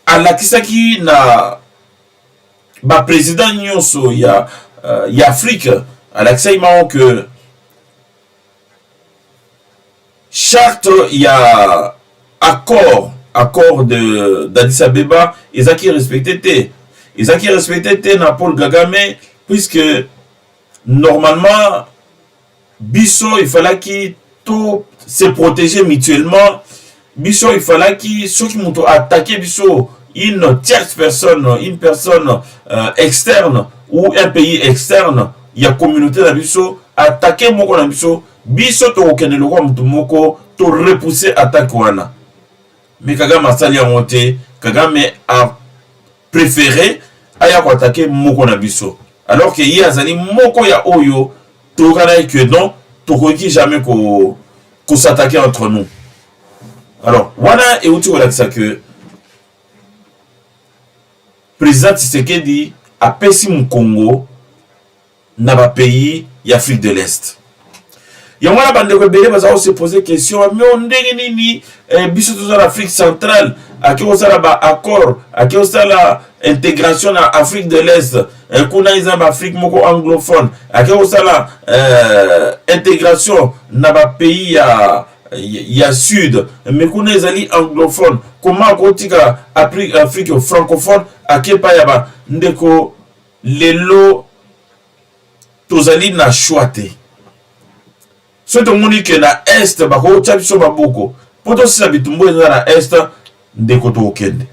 alakisaki na ba président nyonso ya Afrique alakisaki mao que charte, il y a accord d'Addis Abeba, ils ont qui respecté na Paul Kagame, puisque normalement Bisso il fallait qu'il tout se protéger mutuellement. Bisso il fallait qu'il ceux qui m'ont attaqué Bisso une tierce personne, une personne externe ou un pays externe, il y a communauté de Bisso attaquer moko na Bisso. Biso to okende lokwa mutu moko to repousser attaque wana. Mais Kagame asali monté, Kagame a préféré aya ko attaquer moko na biso. Alors que yi azali moko ya oyo to kana que non to koki jamais ko s'attaquer entre nous. Alors wana et uti wala que président Tshisekedi a pesi mu Congo na ba pays y'Afrique de l'Est. Yamwana bandeko bele baza se poser question mais on ndenge nini biso to za l'Afrique centrale akio sala ba accord akio sala intégration na Afrique de l'Est kuna iza ba Afrique moko anglophone akio sala intégration na ba pays ya sud mais kuna ezali anglophone comment kotika Afrique francophone akepa ya ba ndeko lelo tozali na choix. Ce que nous que na est bako chapiso baboko poto sisa bitumbo na est ndeko to okende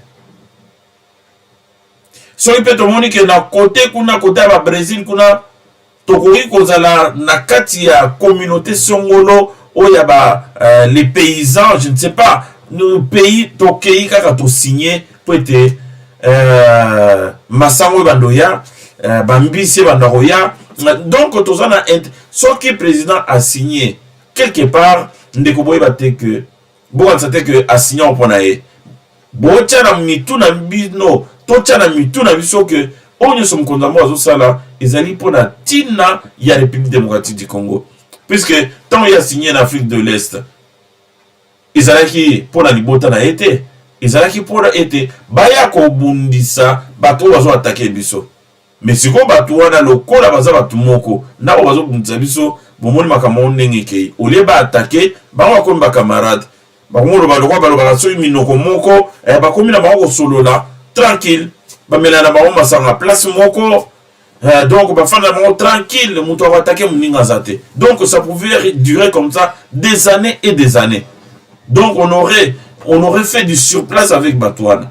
soki pe tomoni ke na côté kuna côté ya Brésil kuna tokoki kozala na kati ya communauté songolo oyo ya les paysans, je ne sais pas, le pays tokei kaka to signé po ete masango bandoya bambisi bandoya. Donc tozana soki président a signé quelque part ndeko boye bate que bon ça que a signé en ponae bocha na mitu na bino tocha na mitu na biso que onyo som konzamo azo sala ezali pona tina ya République démocratique du Congo, puisque tant il a signé en Afrique de l'Est ezalaki pona libota na été ezalaki pona été baya ko bundisa bato bazo attaquer biso. Mais si on bato wana lokola baza bato moko na bazo bundisa biso bomoni makambo ndenge ke ole ba attaquer bango ko ba camarade bakomo ba lokwa ba lokwa so minoko moko bakomi na bango solola tranquille bamela na bango masanga place moko donc bafana bango tranquille muto va attaquer muninga zate. Donc ça pouvait durer comme ça des années et des années. Donc on aurait fait du surplace avec Batouane.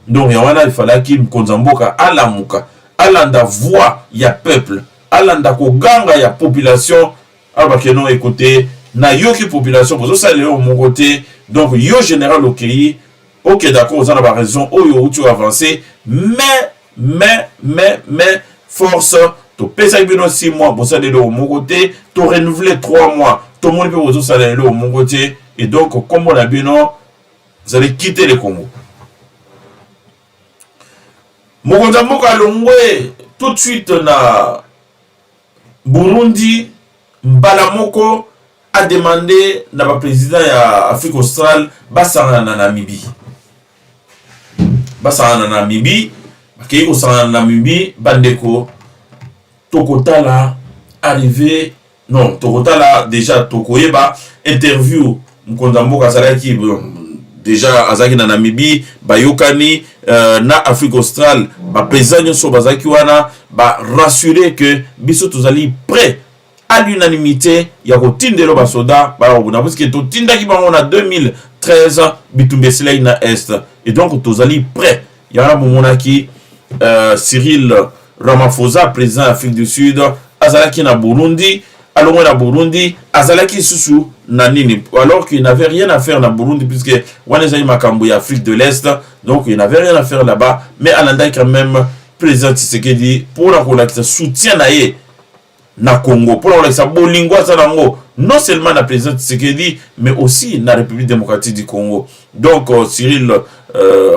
Donc il fallait qu'il Konzamboka alamuka alanda voix ya peuple alanda ko ganga ya population abakeno écouter na yoki population bozo salé au mon côté. Donc yo général okei OK d'accord vous en avez raison oyo tu avancer mais force to pesa bino 6 mois pour ça de au mon côté to renouveler 3 mois tout le monde peut bozo salé au mon côté. Et donc, comme on a bien, vous allez quitter le Congo. Mokonzamboka Longwe, tout de suite, na Burundi, Mbalamoko a demandé na président ya Afrique australe, basana na Namibie. Basana na Namibie, bakei ko sana na Namibie, bandeko, Tokotala arrivé, non, Tokotala déjà Tokoyeba interview. Mkonzamboka salaki déjà azaki na Namibie bayokani na Afrique australe ba président nyoso bazaki wana ba rassurer que biso tozali prêt à l'unanimité ya kotindelo ba soda ba bona parce que to tindaki bango na 2013 bitumbesela na est et donc tozali prêt ya na monaki Cyril Ramaphosa président Afrique du Sud azalaki na Burundi alors na Burundi azalaki susu na nini alors qu'il n'avait rien à faire na Burundi puisque wanezai makambo ya Afrique de l'Est, donc il n'avait rien à faire là-bas, mais alanda quand même président Tshisekedi pour la soutien na Congo pour la bolingo sanango non seulement na président Tshisekedi mais aussi na République démocratique du Congo. Donc Cyril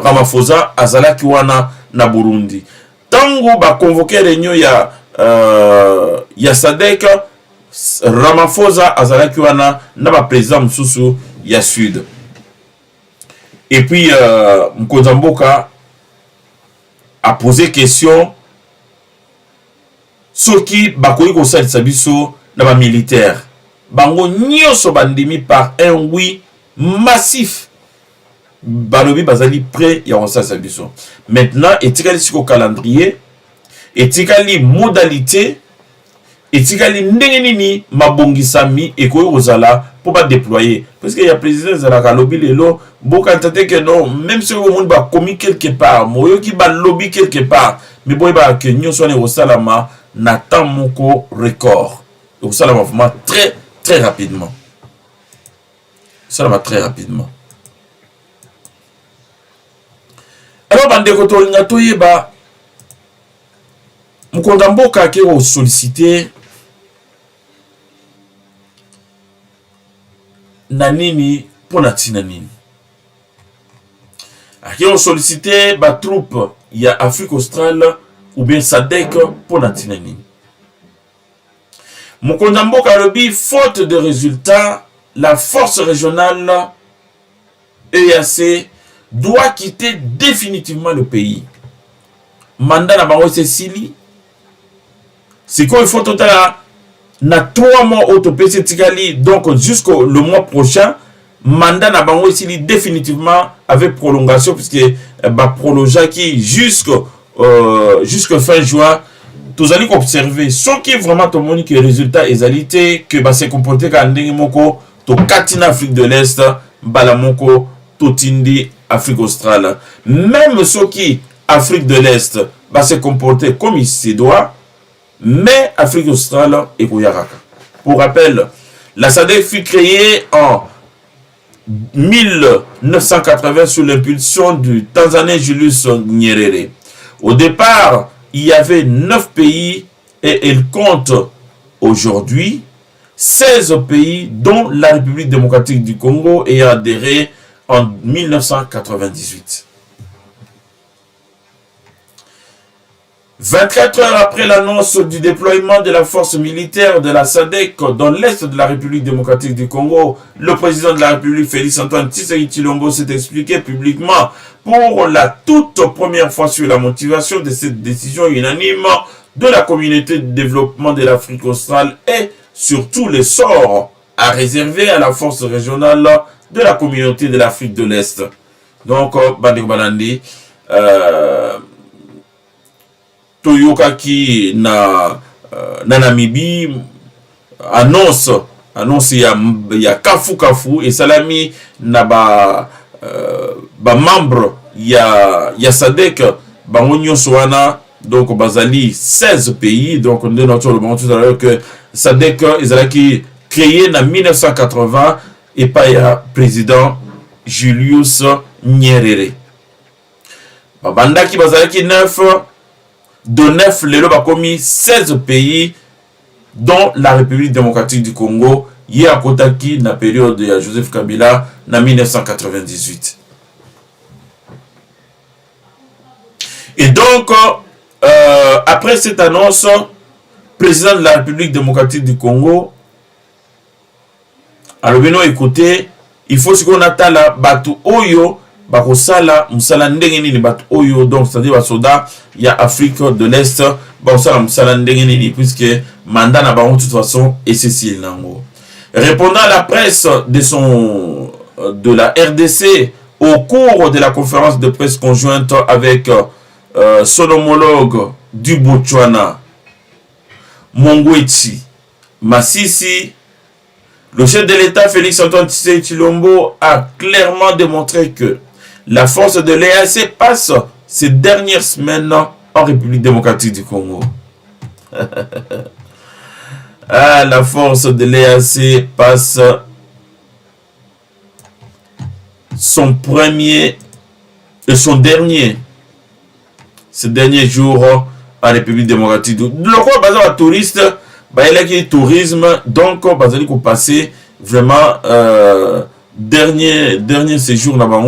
Ramaphosa azalaki wana na Burundi tango ba convoquer réunion ya SADC. Ramaphosa azalaki wana na ba président msusu ya Sud. Et puis Mkonzamboka a posé question soki bakoyi ko salisa biso na ba militaire bango nyoso bandimi par un oui massif balobi bazali prêt ya kosalisa biso. Maintenant etikali siko calendrier etikali modalité etikali ndenge nini mabongisami ekoyo kozala pour pas déployer parce que ya président zalaka lobby lelo boka tante que non même si le monde ba commis quelque part moyoki ba lobby quelque part mais boy ba que nyoso ne osalama na temps moko record osalama vraiment très rapidement osalama très rapidement. Alors bandeko tolinga toyeba Mkonzamboka ke o solliciter nanini pour na tina nini qui ont sollicité ba troupe ya Afrique australe ou bien SADC pour na tina nini. Mkonzamboka lobi faute de résultats la force régionale EAC doit quitter définitivement le pays. Mandat na bango Cécilie c'est quoi il faut total na 3 mois autopsie tikali donc jusqu'au le mois prochain mandat na bango ici définitivement avec prolongation puisque ba prolonger qui jusque fin juin tous allez observer ce qui est vraiment tout le monde qui résultat exalité que ba se comporter ka ndenge moko to katina Afrique de l'Est bala moko to tindi Afrique australe même ceux qui Afrique de l'Est va se comporter comme il se doit, mais Afrique australe et Koyaraka. Pour rappel, la SADC fut créée en 1980 sous l'impulsion du Tanzanien Julius Nyerere. Au départ, il y avait 9 pays et il compte aujourd'hui 16 pays, dont la République démocratique du Congo ayant adhéré en 1998. 24 heures après l'annonce du déploiement de la force militaire de la SADC dans l'est de la République démocratique du Congo, le président de la République, Félix-Antoine Tshisekedi Tshilombo, s'est expliqué publiquement pour la toute première fois sur la motivation de cette décision unanime de la communauté de développement de l'Afrique australe et surtout les sorts à réserver à la force régionale de la communauté de l'Afrique de l'Est. Donc, Bandeko Balandi, Toyokaki na Namibie annonce ya kafu et salami na ba membre ya SADC bangonyo soana donc bazali 16 pays donc nous notons tout à l'heure que SADC ezalaki créé en 1980 et par le président Julius Nyerere. Babandaki bazalaki 9 de 9, les lois commis 16 pays, dont la République démocratique du Congo, y a Kotaki, dans la période de Joseph Kabila, en 1998. Et donc, après cette annonce, président de la République démocratique du Congo, alors bien écoutez, il faut ce qu'on attend là, Batu Oyo, bakosala musala ndenge nini bat oyo donc c'est-à-dire basoda ya Afrique de l'Est bakosala musala ndenge nini puisque mandat na bango de toute façon et ceci nango. Répondant à la presse de la RDC au cours de la conférence de presse conjointe avec son homologue du Botswana Mongwetsi Masisi, le chef de l'État Félix-Antoine Tshisekedi Tshilombo a clairement démontré que la force de l'EAC passe ces dernières semaines en République démocratique du Congo. Ah, la force de l'EAC passe son premier et son dernier, ces derniers jours en République démocratique du Congo. Le quoi, bazar à touristes, il y a le tourisme, donc bazar qui passer vraiment dernier séjour là-bas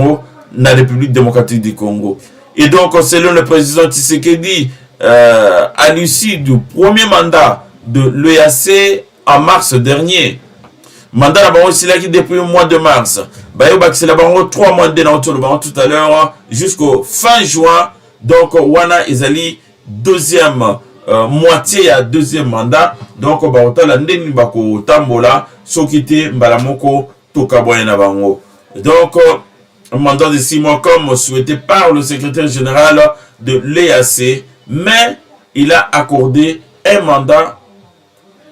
la République démocratique du Congo. Et donc, selon le président Tshisekedi, à l'issue du premier mandat de l'EAC en mars dernier, mandat là-bas aussi là qui depuis le mois de mars, c'est là-bas 3 mois de tout à l'heure jusqu'au fin juin. Donc, wana ezali deuxième moitié à deuxième mandat. Donc, la ndeni bako tambola sokite mbalamoko tokaboya na bango. Donc, un mandat de 6 mois comme souhaité par le secrétaire général de l'EAC, mais il a accordé un mandat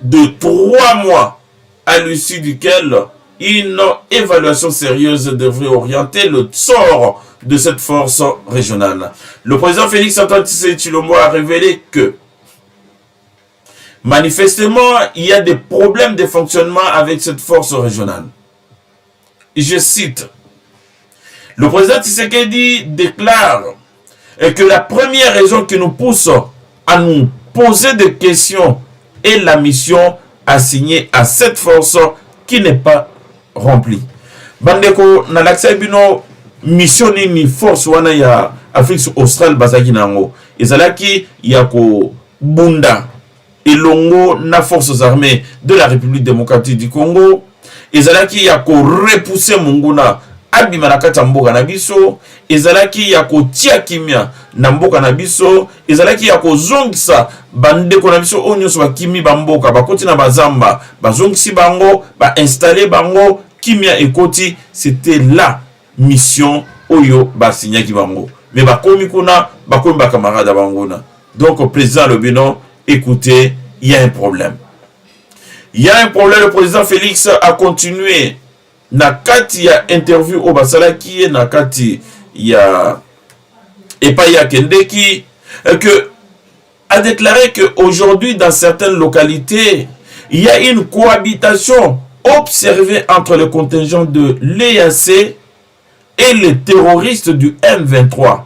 de 3 mois à l'issue duquel une évaluation sérieuse devrait orienter le sort de cette force régionale. Le président Félix-Antoine Tshisekedi Tshilombo a révélé que manifestement, il y a des problèmes de fonctionnement avec cette force régionale. Et je cite, le président Tshisekedi déclare que la première raison qui nous pousse à nous poser des questions est la mission assignée à cette force qui n'est pas remplie. Bandeko, na l'accès bino mission ni force wana ya Afrique australe bazaki nango. Ezalaki yako bunda elongo na forces armées de la République démocratique du Congo. Ezalaki yako repousser munguna abima na kati ya mboka na biso, ezalaki ya kotia kimia na mboka na biso, ezalaki ya kozongisa bandeko na biso oyo nyonso bakimi bamboka bakoti na bazamba bazongisi bango bainstalle bango kimia ekoti. C'était la mission oyo basinyaki bango, mais bakomi kuna bakomi bakamarade bango na. Donc président Lobino, écoutez, il y a un problème. Il y a un problème. Le président Félix a continué na kati ya interview au basala qui est na kati ya et Paya Kendeki, a déclaré qu'aujourd'hui, dans certaines localités, il y a une cohabitation observée entre le contingent de l'EAC et les terroristes du M23.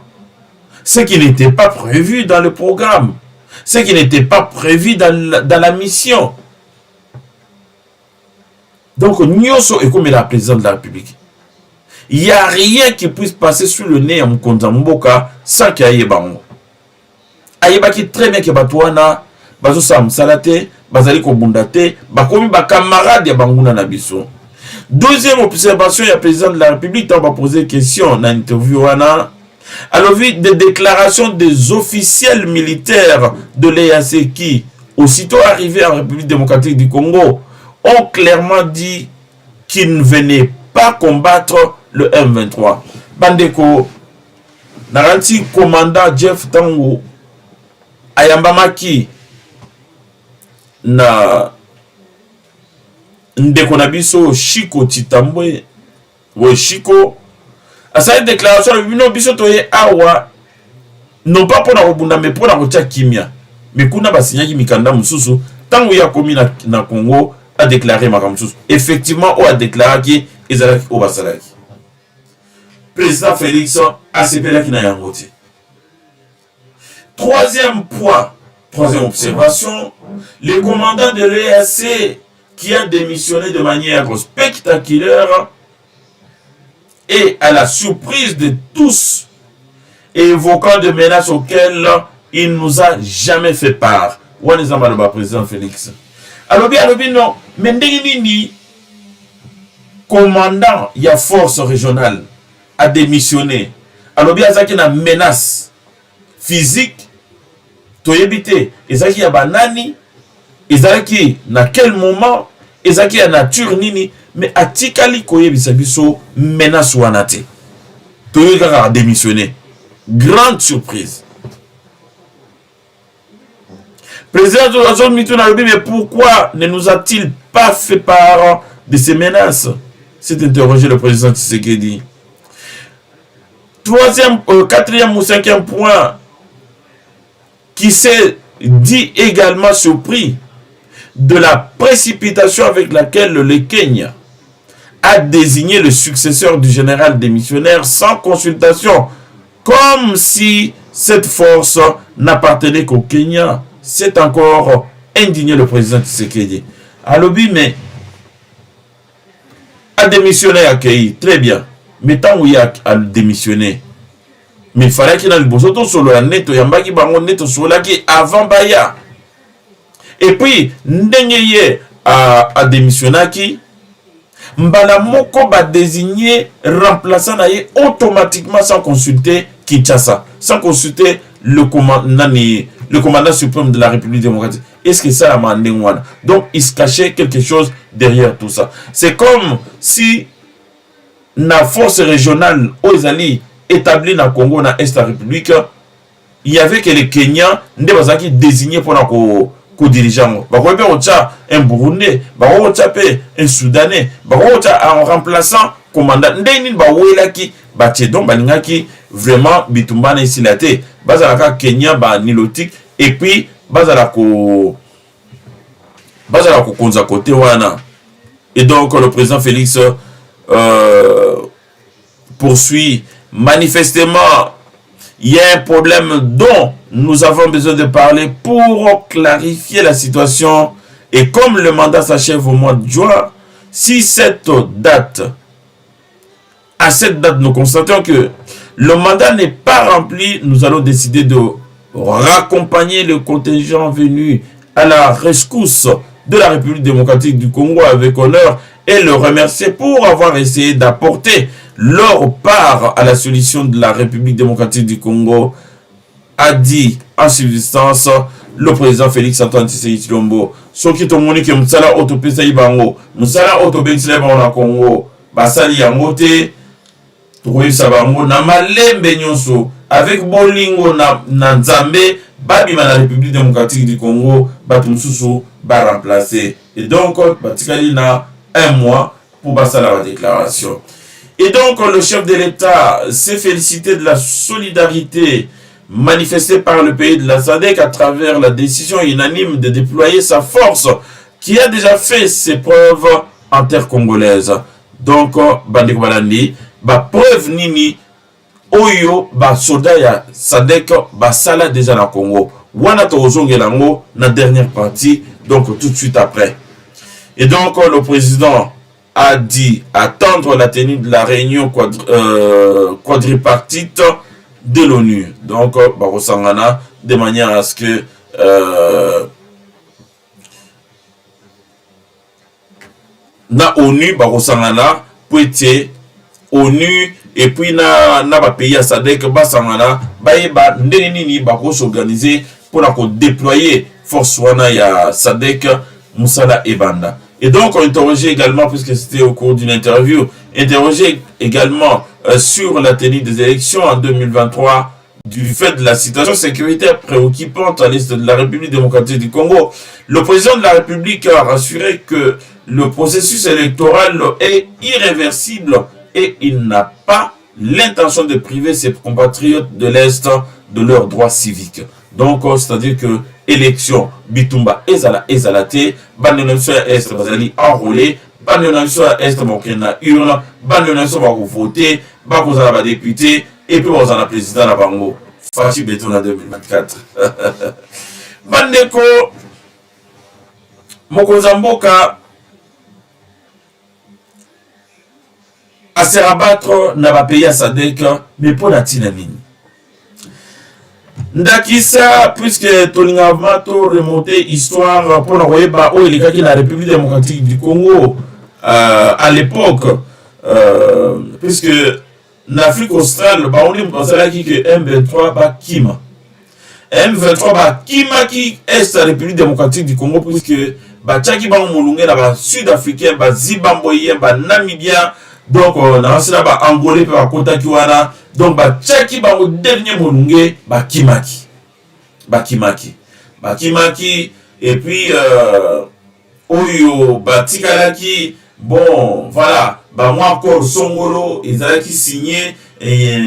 Ce qui n'était pas prévu dans le programme, ce qui n'était pas prévu dans la mission. Donc, Nyoso est comme la présidente de la République. Il n'y a rien qui puisse passer sous le nez à Mkonza Mboka sans qu'il y ait bango. Ayebaki très bien que Batouana, Bazo Sam Salate, Bazali Kobundate, Bakomi Bakamarade ya Banguna Nabiso. Deuxième observation, il y a le président de la République, on va poser une question dans l'interview. Alors, vu des déclarations des officiels militaires de l'EAC qui, aussitôt arrivés en République démocratique du Congo, ont clairement dit qu'ils ne venaient pas combattre le M23. Bandeko, Naranti, commandant Jeff Tango, Ayambamaki, na Ndeko Nabiso, Chiko Titambwe, Chiko, à cette déclaration, le biso toye awa, non pas pour la robunda, mais pour la rotia kimia. Mais kuna basinya ki mikanda mususu, tango ya komi na Congo, a déclaré Makamsous. Effectivement, on a déclaré qu'il y a au Basalaki. Président Félix a CPLA qui n'a rien voté. Troisième point, troisième observation, le commandant de l'EAC qui a démissionné de manière spectaculaire et à la surprise de tous, évoquant des menaces auxquelles il ne nous a jamais fait part. Où est le président Félix? Alors bien, non, mais ni commandant, il y a force régionale a démissionné. Alors bien, ça qui a une menace physique, tu éviter. Et ça qui a banani, et ça qui na quel moment, et ça qui a nature nini, mais à tikali koye bisabiso menace wanate. Tu a démissionné. Grande surprise. Président de la zone Mituna, mais pourquoi ne nous a-t-il pas fait part de ces menaces? C'est interrogé le président Tshisekedi. Quatrième ou cinquième point, qui s'est dit également surpris de la précipitation avec laquelle le Kenya a désigné le successeur du général démissionnaire sans consultation, comme si cette force n'appartenait qu'au Kenya. C'est encore indigné le président Tshisekedi. Alobi, mais a démissionné à Kei, très bien. Mais tant où il a démissionné, mais il fallait qu'il y ait le bosoto solo la neto, yambaki bango neto solo qui avant Baya. Et puis, Ndengeye a démissionné qui Mbala Moko va désigner remplaçant naye automatiquement sans consulter Kinshasa, sans consulter le commandant suprême de la République démocratique. Est-ce que ça a mandé? Donc, il se cachait quelque chose derrière tout ça. C'est comme si la force régionale aux alliés établie dans le Congo, dans l'Est de la République, il y avait que les Kenyans qui désignaient pour la dirigeant. Un Burundais, un Soudanais, un remplaçant commandant. Vraiment, Bitumbana ici la tête. Bazalaka Kenya, Nilotique, et puis Bazalako Konza côté Wana. Et donc, le président Félix poursuit. Manifestement, il y a un problème dont nous avons besoin de parler pour clarifier la situation. Et comme le mandat s'achève au mois de juin, si à cette date, nous constatons que le mandat n'est pas rempli, nous allons décider de raccompagner le contingent venu à la rescousse de la République démocratique du Congo avec honneur et le remercier pour avoir essayé d'apporter leur part à la solution de la République démocratique du Congo, a dit en substance le président Félix Antoine Tshisekedi Tshilombo. Ce qui est monique Moussala Autopesa Ibango, Moussala Autobexile Bango Congo, Basali Yamote, Troué Sabango, Namalembe Nyonso, avec Bolingo na Nzambe, Babima la République démocratique du Congo, Batumsusu, va remplacer. Et donc, Batikali na un mois pour passer la déclaration. Et donc, le chef de l'État s'est félicité de la solidarité manifestée par le pays de la SADC à travers la décision unanime de déployer sa force qui a déjà fait ses preuves en terre congolaise. Donc, Bandeko Balandi, preuve nini, Oyo, soldat ya SADC, sala déjà na Congo. Wana tozonge lango na dernière partie, donc tout de suite après. Et donc, le président a dit attendre la tenue de la réunion quadripartite de l'ONU. Donc, Barosangana, de manière à ce que na ONU, Barosangana, peut-être ONU, et puis na pays à SADC, Basangana, Baïba, Ndenini, Bakos organisé pour déployer force wana ya SADC, Moussala et Banda. Et donc, on interrogeait également, puisque c'était au cours d'une interview, interrogeait également sur la tenue des élections en 2023 du fait de la situation sécuritaire préoccupante à l'est de la République démocratique du Congo. Le président de la République a rassuré que le processus électoral est irréversible et il n'a pas l'intention de priver ses compatriotes de l'Est de leurs droits civiques. Donc, c'est-à-dire que élection bitumba ezalate bandenoso ya est bazali enrôlé bandenoso ya est mokena urne bandenoso ba voter ba kozala ba député et puis bazala président na bango fachi beton en 2024 bandeko mokonzamboka a se rabattre na ba pays ya SADC mais pour la tinamine Ndakisa, puisque Tolinga Mato remonté histoire pour la où il est la République démocratique du Congo à l'époque, puisque l'Afrique australe, on dit que M23 bat Kima. M23 bat Kima qui est la République démocratique du Congo, puisque Tchaki ba Moulungé, la Sud-Africain, ba Zimbabweien, ba Namibien, donc on a lancé là Angolais, ba Kota Kiwana. Donc, Tchaki ba au dernier Molungé, Kimaki. Kimaki. Et puis, Oyo, Tikalaki. Bon, voilà. Moi encore, Songolo, ils ont signé. Et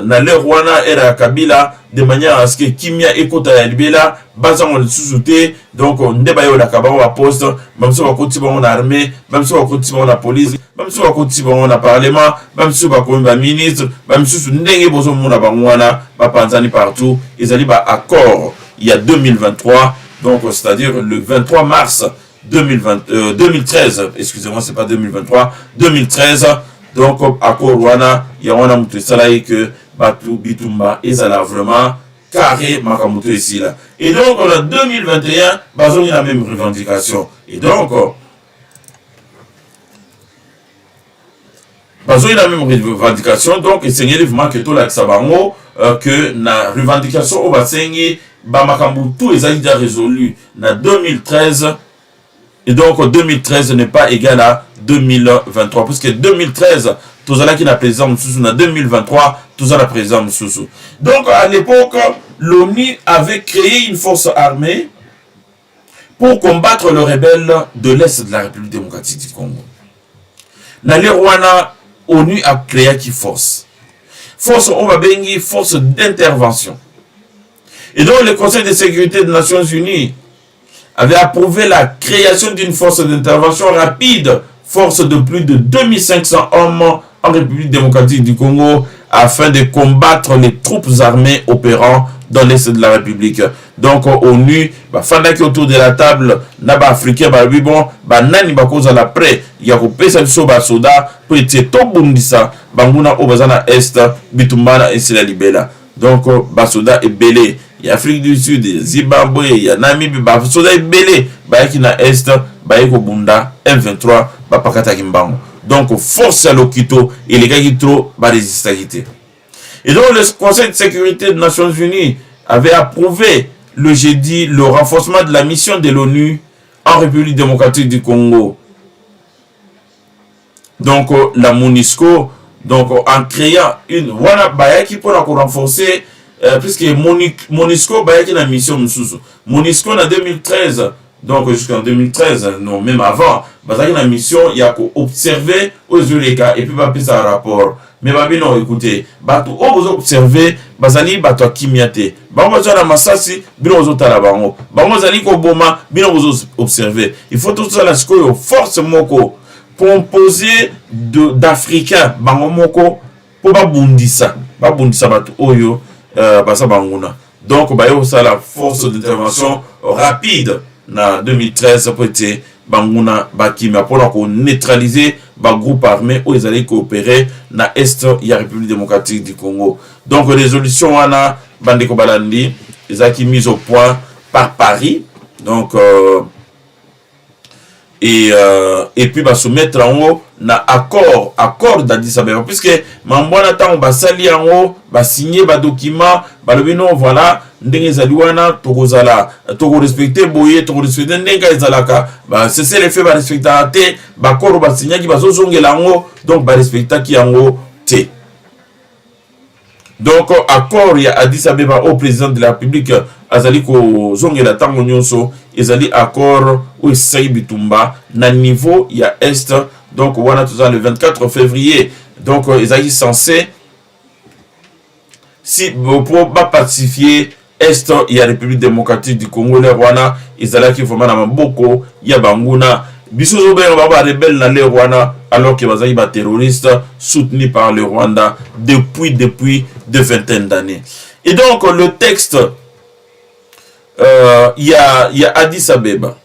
na leur wana era Kabila de manière à ce que Kimia ekota ya libela baza on sous-souté donc ndeba yo la kababa wa poste même si on continue on armée même si on continue on la police même si on continue on a parlement même si on va ministre même si ndenge bozo mona bangwana ba panzani partout ils allaient ba accord il y a 2023 donc c'est-à-dire le 23 mars 2013 excusez-moi c'est pas 2023 2013 donc accord wana ya wana mutu salaye que batu bitumba ezala vraiment carré makamutu ici là et donc en 2021 bazon la même revendication et donc bazon la même revendication donc et seigneur vraiment que tout la sabango que na revendication au basengi ba makamutu ezali déjà résolu na 2013 et donc 2013 n'est pas égal à 2023 puisque 2013 tout ça qui n'a président Moussoussou en 2023 tout ça la président Moussoussou. Donc à l'époque l'ONU avait créé une force armée pour combattre le rebelle de l'Est de la République démocratique du Congo. Dans les Rwanda, ONU a créé une force on va bengi force d'intervention. Et donc le Conseil de sécurité des Nations Unies avait approuvé la création d'une force d'intervention rapide, force de plus de 2500 hommes en République démocratique du Congo, afin de combattre les troupes armées opérant dans l'Est de la République. Donc, ONU, fandaki autour de la table, naba africain, bon, nani bakoza la près, ya kopesa biso ba soda, pour être tobundisa, banguna obazana est, bitumbana et la libela. Donc, basoda est belé. Il y a Afrique du Sud, Zimbabwe, il y a Namibie, basoda est belé, qui na est, ko bunda, M23, pakata kimbango. Donc, force à l'Okito, et les gars qui trop, résistalité. Et donc, le Conseil de sécurité des Nations Unies avait approuvé le jeudi le renforcement de la mission de l'ONU en République démocratique du Congo. Donc, la MONUSCO, donc, en créant une, voilà, bayaki pour renforcer, puisque MONUSCO, bayaki la mission MONUSCO en 2013, donc jusqu'en 2013, non, même avant, bazaki na mission, il y a observer aux Zuleka et puis pas plus un rapport. Mais babi non, écoutez, bato vous observer, bazali bato kimiate. Bango na masasi, bino vous tala bango. Bango zali ko boma, bino vous observer. Il faut tout ça la siko force moko composé d'Africains, bango moko pour ba bundisa bato oyo basa banguna. Donc bayo ça la force d'intervention rapide na 2013 pour être banguna bakima pour neutraliser ba groupe armé où ils allaient coopérer na est ya République démocratique du Congo. Donc résolution wana bandeko balandi ils ont mis au point par Paris. Donc et puis va soumettre en haut na accord d'Addis Abeba puisque mambwana tango basali en haut ba signer ba document ba le non voilà ndenge zaliwana tokozala toko respecter boye toko respecter ndenga ezalaka ba c'est les faits ba respecter te ba accord ba signer ki bazozongela ngo donc ba respecter ki yango te. Donc accord ya Addis Abeba au président de la République azali ko zongela tango nyonso ezali accord ou sai bitumba na niveau ya est. Donc voilà tout ça le 24 février. Donc ezali censé si pour pas pacifier est ya République démocratique du Congo le Rwanda ezala ki vraiment na maboko ya banguna bisozo be ba rebelle na le Rwanda alors que bazali ba terroristes soutenus par le Rwanda depuis de vingtaine d'années. Et donc le texte il y a Addis Abeba.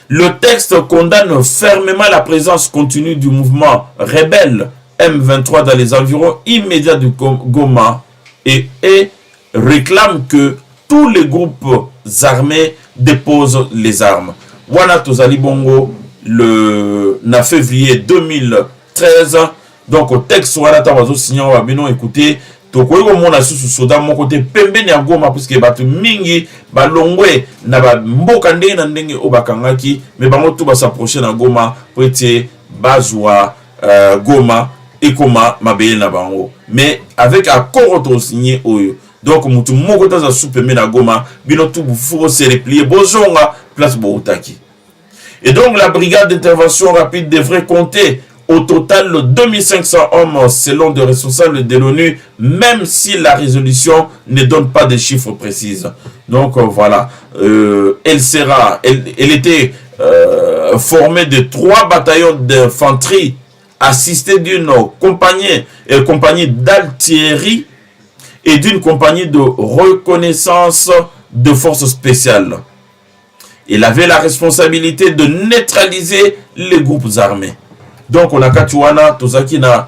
Le texte condamne fermement la présence continue du mouvement rebelle M23 dans les environs immédiats du Goma et réclame que tous les groupes armés déposent les armes. Wana tozali bongo le 9 février 2013. Donc au texte wana tabazo signé wa bino écoutez tokoyi komona susu soda moko te pembeni ya Goma puisque bato mingi balongwe na ba mboka ndenge na ndenge o bakangaki mais bango tout ba s'approcher na Goma pour ete bazwa Goma ekoma mabeye na bango mais avec accord to signé oyo. Donc mutu moko taza supeme na Goma bino tout faut se replier bozonga place boutaki. Et donc la brigade d'intervention rapide devrait compter au total 2500 hommes selon des responsables de l'ONU, même si la résolution ne donne pas de chiffres précis. Donc voilà, elle était formée de 3 bataillons d'infanterie assistés d'une compagnie d'artillerie et d'une compagnie de reconnaissance de forces spéciales. Il avait la responsabilité de neutraliser les groupes armés. Donc on a katuana tozaki na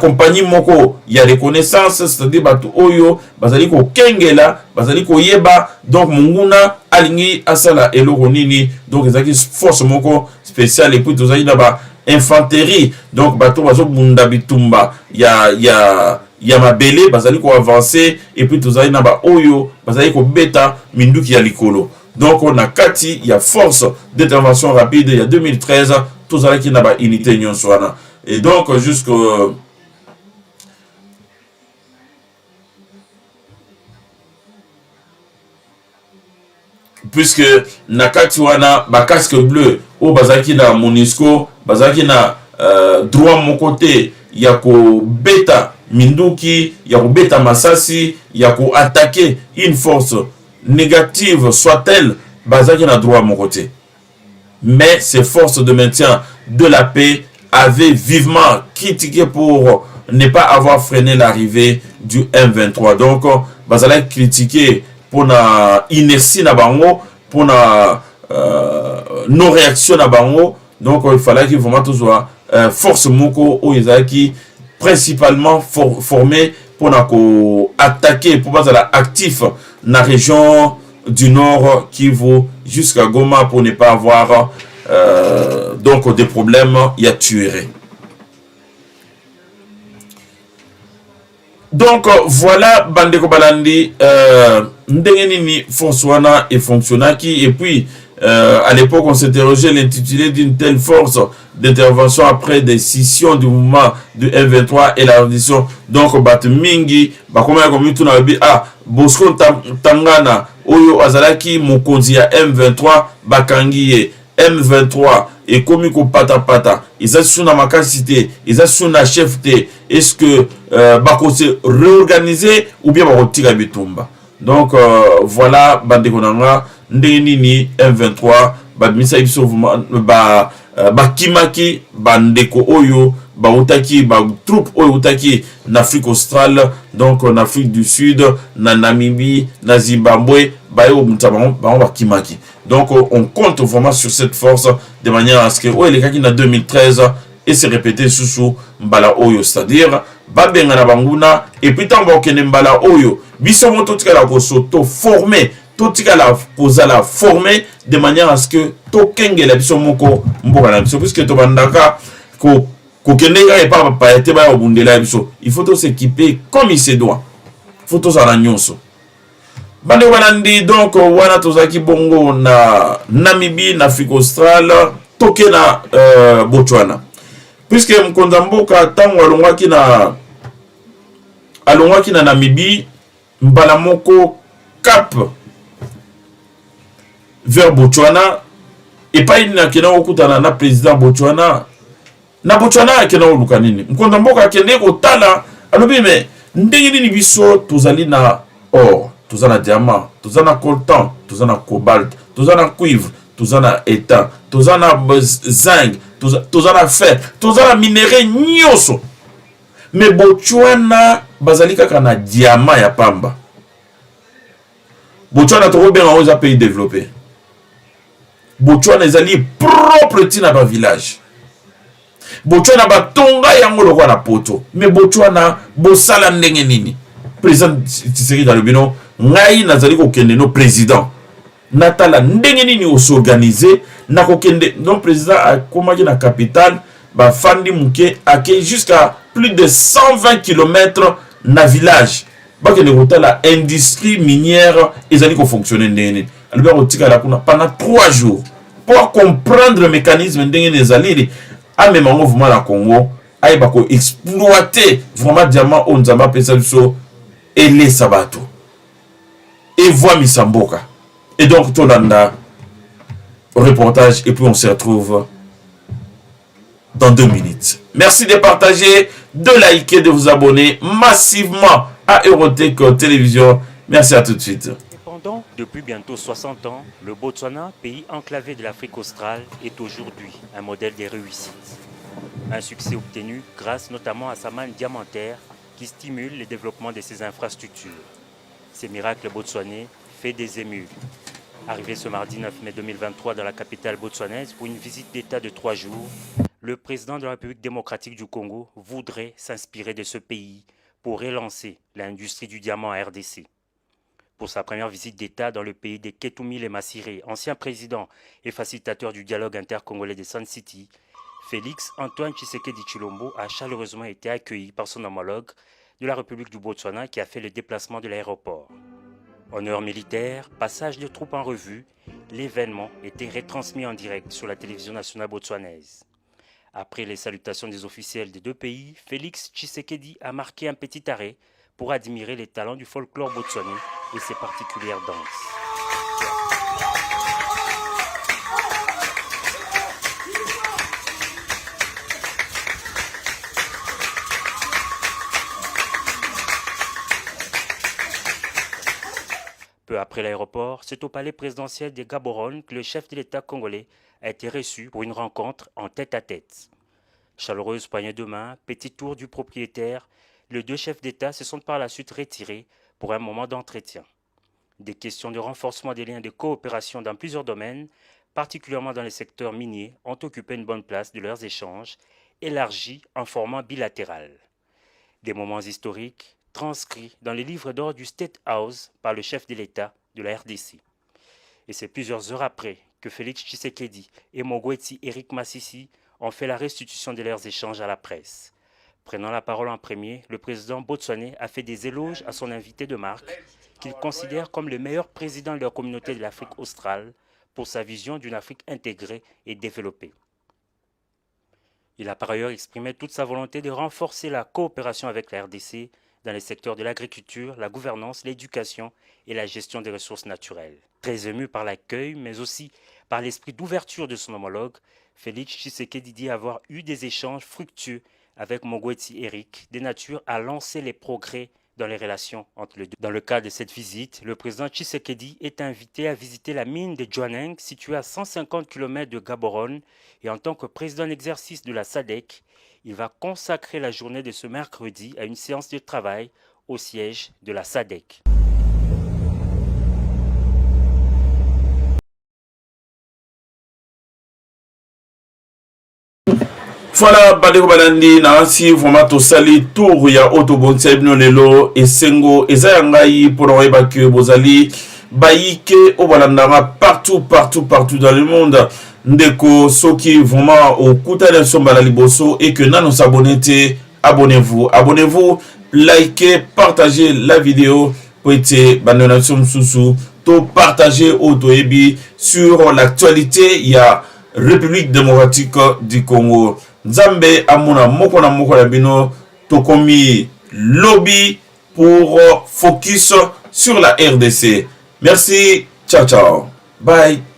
compagnie moko ya reconnaissance, c'est-à-dire batu oyo bazali ko kengela bazali ko yeba donc munguna alingi asala eloko nini donc ezaki force moko spéciale et puis tozali na ba infanterie donc bato bazo bunda bitumba ya mabele bazali ko avancer et puis tozali na ba oyo bazali ko beta minduki ya likolo. Donc on a kati il y a force d'intervention rapide il y a 2013 tous les qui n'a pas unité nyonswana et donc jusqu'au puisque nakati wana ba casque bleu au bazaki na Monisco bazaki na droit mon côté ya ko beta minduki ya ko beta masasi ya ko attaquer une force négative soit-elle, bazaki na droit à mon côté. Mais ces forces de maintien de la paix avaient vivement critiqué pour ne pas avoir freiné l'arrivée du M23. Donc, bazaki critiqué pour na inertie na bango, pour na non réaction na bango. Donc, il fallait qu'il vraiment toujours force moko ou izaki principalement formé pour na ko attaquer pour pas être actif dans la région du nord Kivu jusqu'à Goma pour ne pas avoir donc des problèmes y a tuerie. Donc voilà bandeko balandi ndenge nini François et fonctionnaki et puis À l'époque, on s'interrogeait l'intitulé d'une telle force d'intervention après des scissions du mouvement du M23 et la rendition. Donc, Batmingi, Bosco Tangana, Oyo Azalaki, Mokonzi ya M23, Bakangiye, M23, et Komiko Pata Pata, ils ont sous la macacité, ils ont sous la chefté. Est-ce que Bako se réorganiser ou bien Bako tira bitumba? Donc, voilà, Bandekonanga, Ndenini, M23, Badmisa Ibso, Bakimaki, Bandeko Oyo, Bautaki, troupe Oyo Utaki, en Afrique australe, donc en Afrique du Sud, na Namibie, na Zimbabwe, Bayo Mutabaron, Bakimaki. Donc, on compte vraiment sur cette force de manière à ce que, les gars qui en 2013, et c'est répété sous Mbala Oyo, c'est-à-dire, Babengana Banguna, et puis tant que Mbala Oyo, Bissomo Totika la Soto formé, Totika la Kozala formé, de manière à ce que Tokenge la Bissomoko Mbokana, puisque Tobandaka, Kokenega et pas Paeteba au Bundela Bisso, il faut s'équiper comme il se doit. Il faut tous à la nyonso. Bande wanandi donc wana tozaki bongo na Namibie, na Afrique australe, toke na Botswana. Puisque mkonza mboka tango alongwaki na Namibie, mbala moko cap vers Botswana, et pas il na kena okutana na président Botswana. Na Botswana akena oluka nini? Mkonza mboka akende kotala alobi me ndenge nini biso tozali na or. Tous en diamant, tous en coltan, tous en cobalt, tous en cuivre, tous en étain, tous en zinc, tous en fer, tous en minerai nyoso. Mais Botswana bazalika kana diamant ya pamba. Botswana trop bien dans un pays développé. Botswana ezali propre tina ba village. Botswana batonga yango lokwa na poto. Mais Botswana bosala ndenge nini? Président Tshisekedi dans le bino ngai nazali kokende no président natala ndenge nini osorganiser na kokende donc président a komaki na capitale ba fandi muke ake jusqu'à plus de 120 km na village bakende kotala industrie minière ezali ko fonctionner ndenge nini alibia kotika la kuna pendant 3 jours pour comprendre le mécanisme ndenge nezali amema ngo vraiment la Congo ayeba ko exploiter vraiment diamant on nzamba pesa biso et les sabato et voix Misamboka. Et donc, Tolanda, reportage, et puis on se retrouve dans 2 minutes. Merci de partager, de liker, de vous abonner massivement à Eurotech Télévision. Merci à tout de suite. Cependant, depuis bientôt 60 ans, le Botswana, pays enclavé de l'Afrique australe, est aujourd'hui un modèle de réussite. Un succès obtenu grâce notamment à sa manne diamantaire qui stimule le développement de ses infrastructures. Ces miracles botswanais fait des émus. Arrivé ce mardi 9 mai 2023 dans la capitale botswanaise pour une visite d'État de 3 jours, le président de la République démocratique du Congo voudrait s'inspirer de ce pays pour relancer l'industrie du diamant à RDC. Pour sa première visite d'État dans le pays de Ketumile Masire, ancien président et facilitateur du dialogue intercongolais de Sun City, Félix Antoine Tshisekedi Tshilombo a chaleureusement été accueilli par son homologue de la République du Botswana qui a fait le déplacement de l'aéroport. Honneur militaire, passage de troupes en revue, l'événement était retransmis en direct sur la télévision nationale botswanaise. Après les salutations des officiels des 2 pays, Félix Tshisekedi a marqué un petit arrêt pour admirer les talents du folklore botswanais et ses particulières danses. Peu après l'aéroport, c'est au palais présidentiel de Gaborone que le chef de l'État congolais a été reçu pour une rencontre en tête-à-tête. Chaleureuse poignée de main, petit tour du propriétaire, les 2 chefs d'État se sont par la suite retirés pour un moment d'entretien. Des questions de renforcement des liens de coopération dans plusieurs domaines, particulièrement dans les secteurs miniers, ont occupé une bonne place de leurs échanges, élargis en format bilatéral. Des moments historiques, transcrits dans les livres d'or du State House par le chef de l'État de la RDC. Et c'est plusieurs heures après que Félix Tshisekedi et Mogwetsi Eric Massissi ont fait la restitution de leurs échanges à la presse. Prenant la parole en premier, le président botswanais a fait des éloges à son invité de marque, qu'il considère comme le meilleur président de la communauté de l'Afrique australe pour sa vision d'une Afrique intégrée et développée. Il a par ailleurs exprimé toute sa volonté de renforcer la coopération avec la RDC dans les secteurs de l'agriculture, la gouvernance, l'éducation et la gestion des ressources naturelles. Très ému par l'accueil, mais aussi par l'esprit d'ouverture de son homologue, Félix Tshisekedi dit avoir eu des échanges fructueux avec Mongwetsi Eric, de nature à lancer les progrès dans les relations entre les deux. Dans le cadre de cette visite, le président Tshisekedi est invité à visiter la mine de Jwaneng, située à 150 km de Gaborone, et en tant que président en exercice de la SADC, il va consacrer la journée de ce mercredi à une séance de travail au siège de la SADC. Voilà, badeko balandi na ansi vraiment tosali tour ya otobonsa bino lelo esengo eza ya ngai pour oyeba que bozali bayike obalandanga partout dans le monde ndeko soki vraiment okutana somba na liboso et que nano s'abonner te abonnez-vous likez partagez la vidéo pour être bandonation mususu to partager otoyebi sur l'actualité il y a République démocratique du Congo. Nzambe amuna moko na bino tokomi lobby pour focus sur la RDC. Merci, ciao ciao. Bye.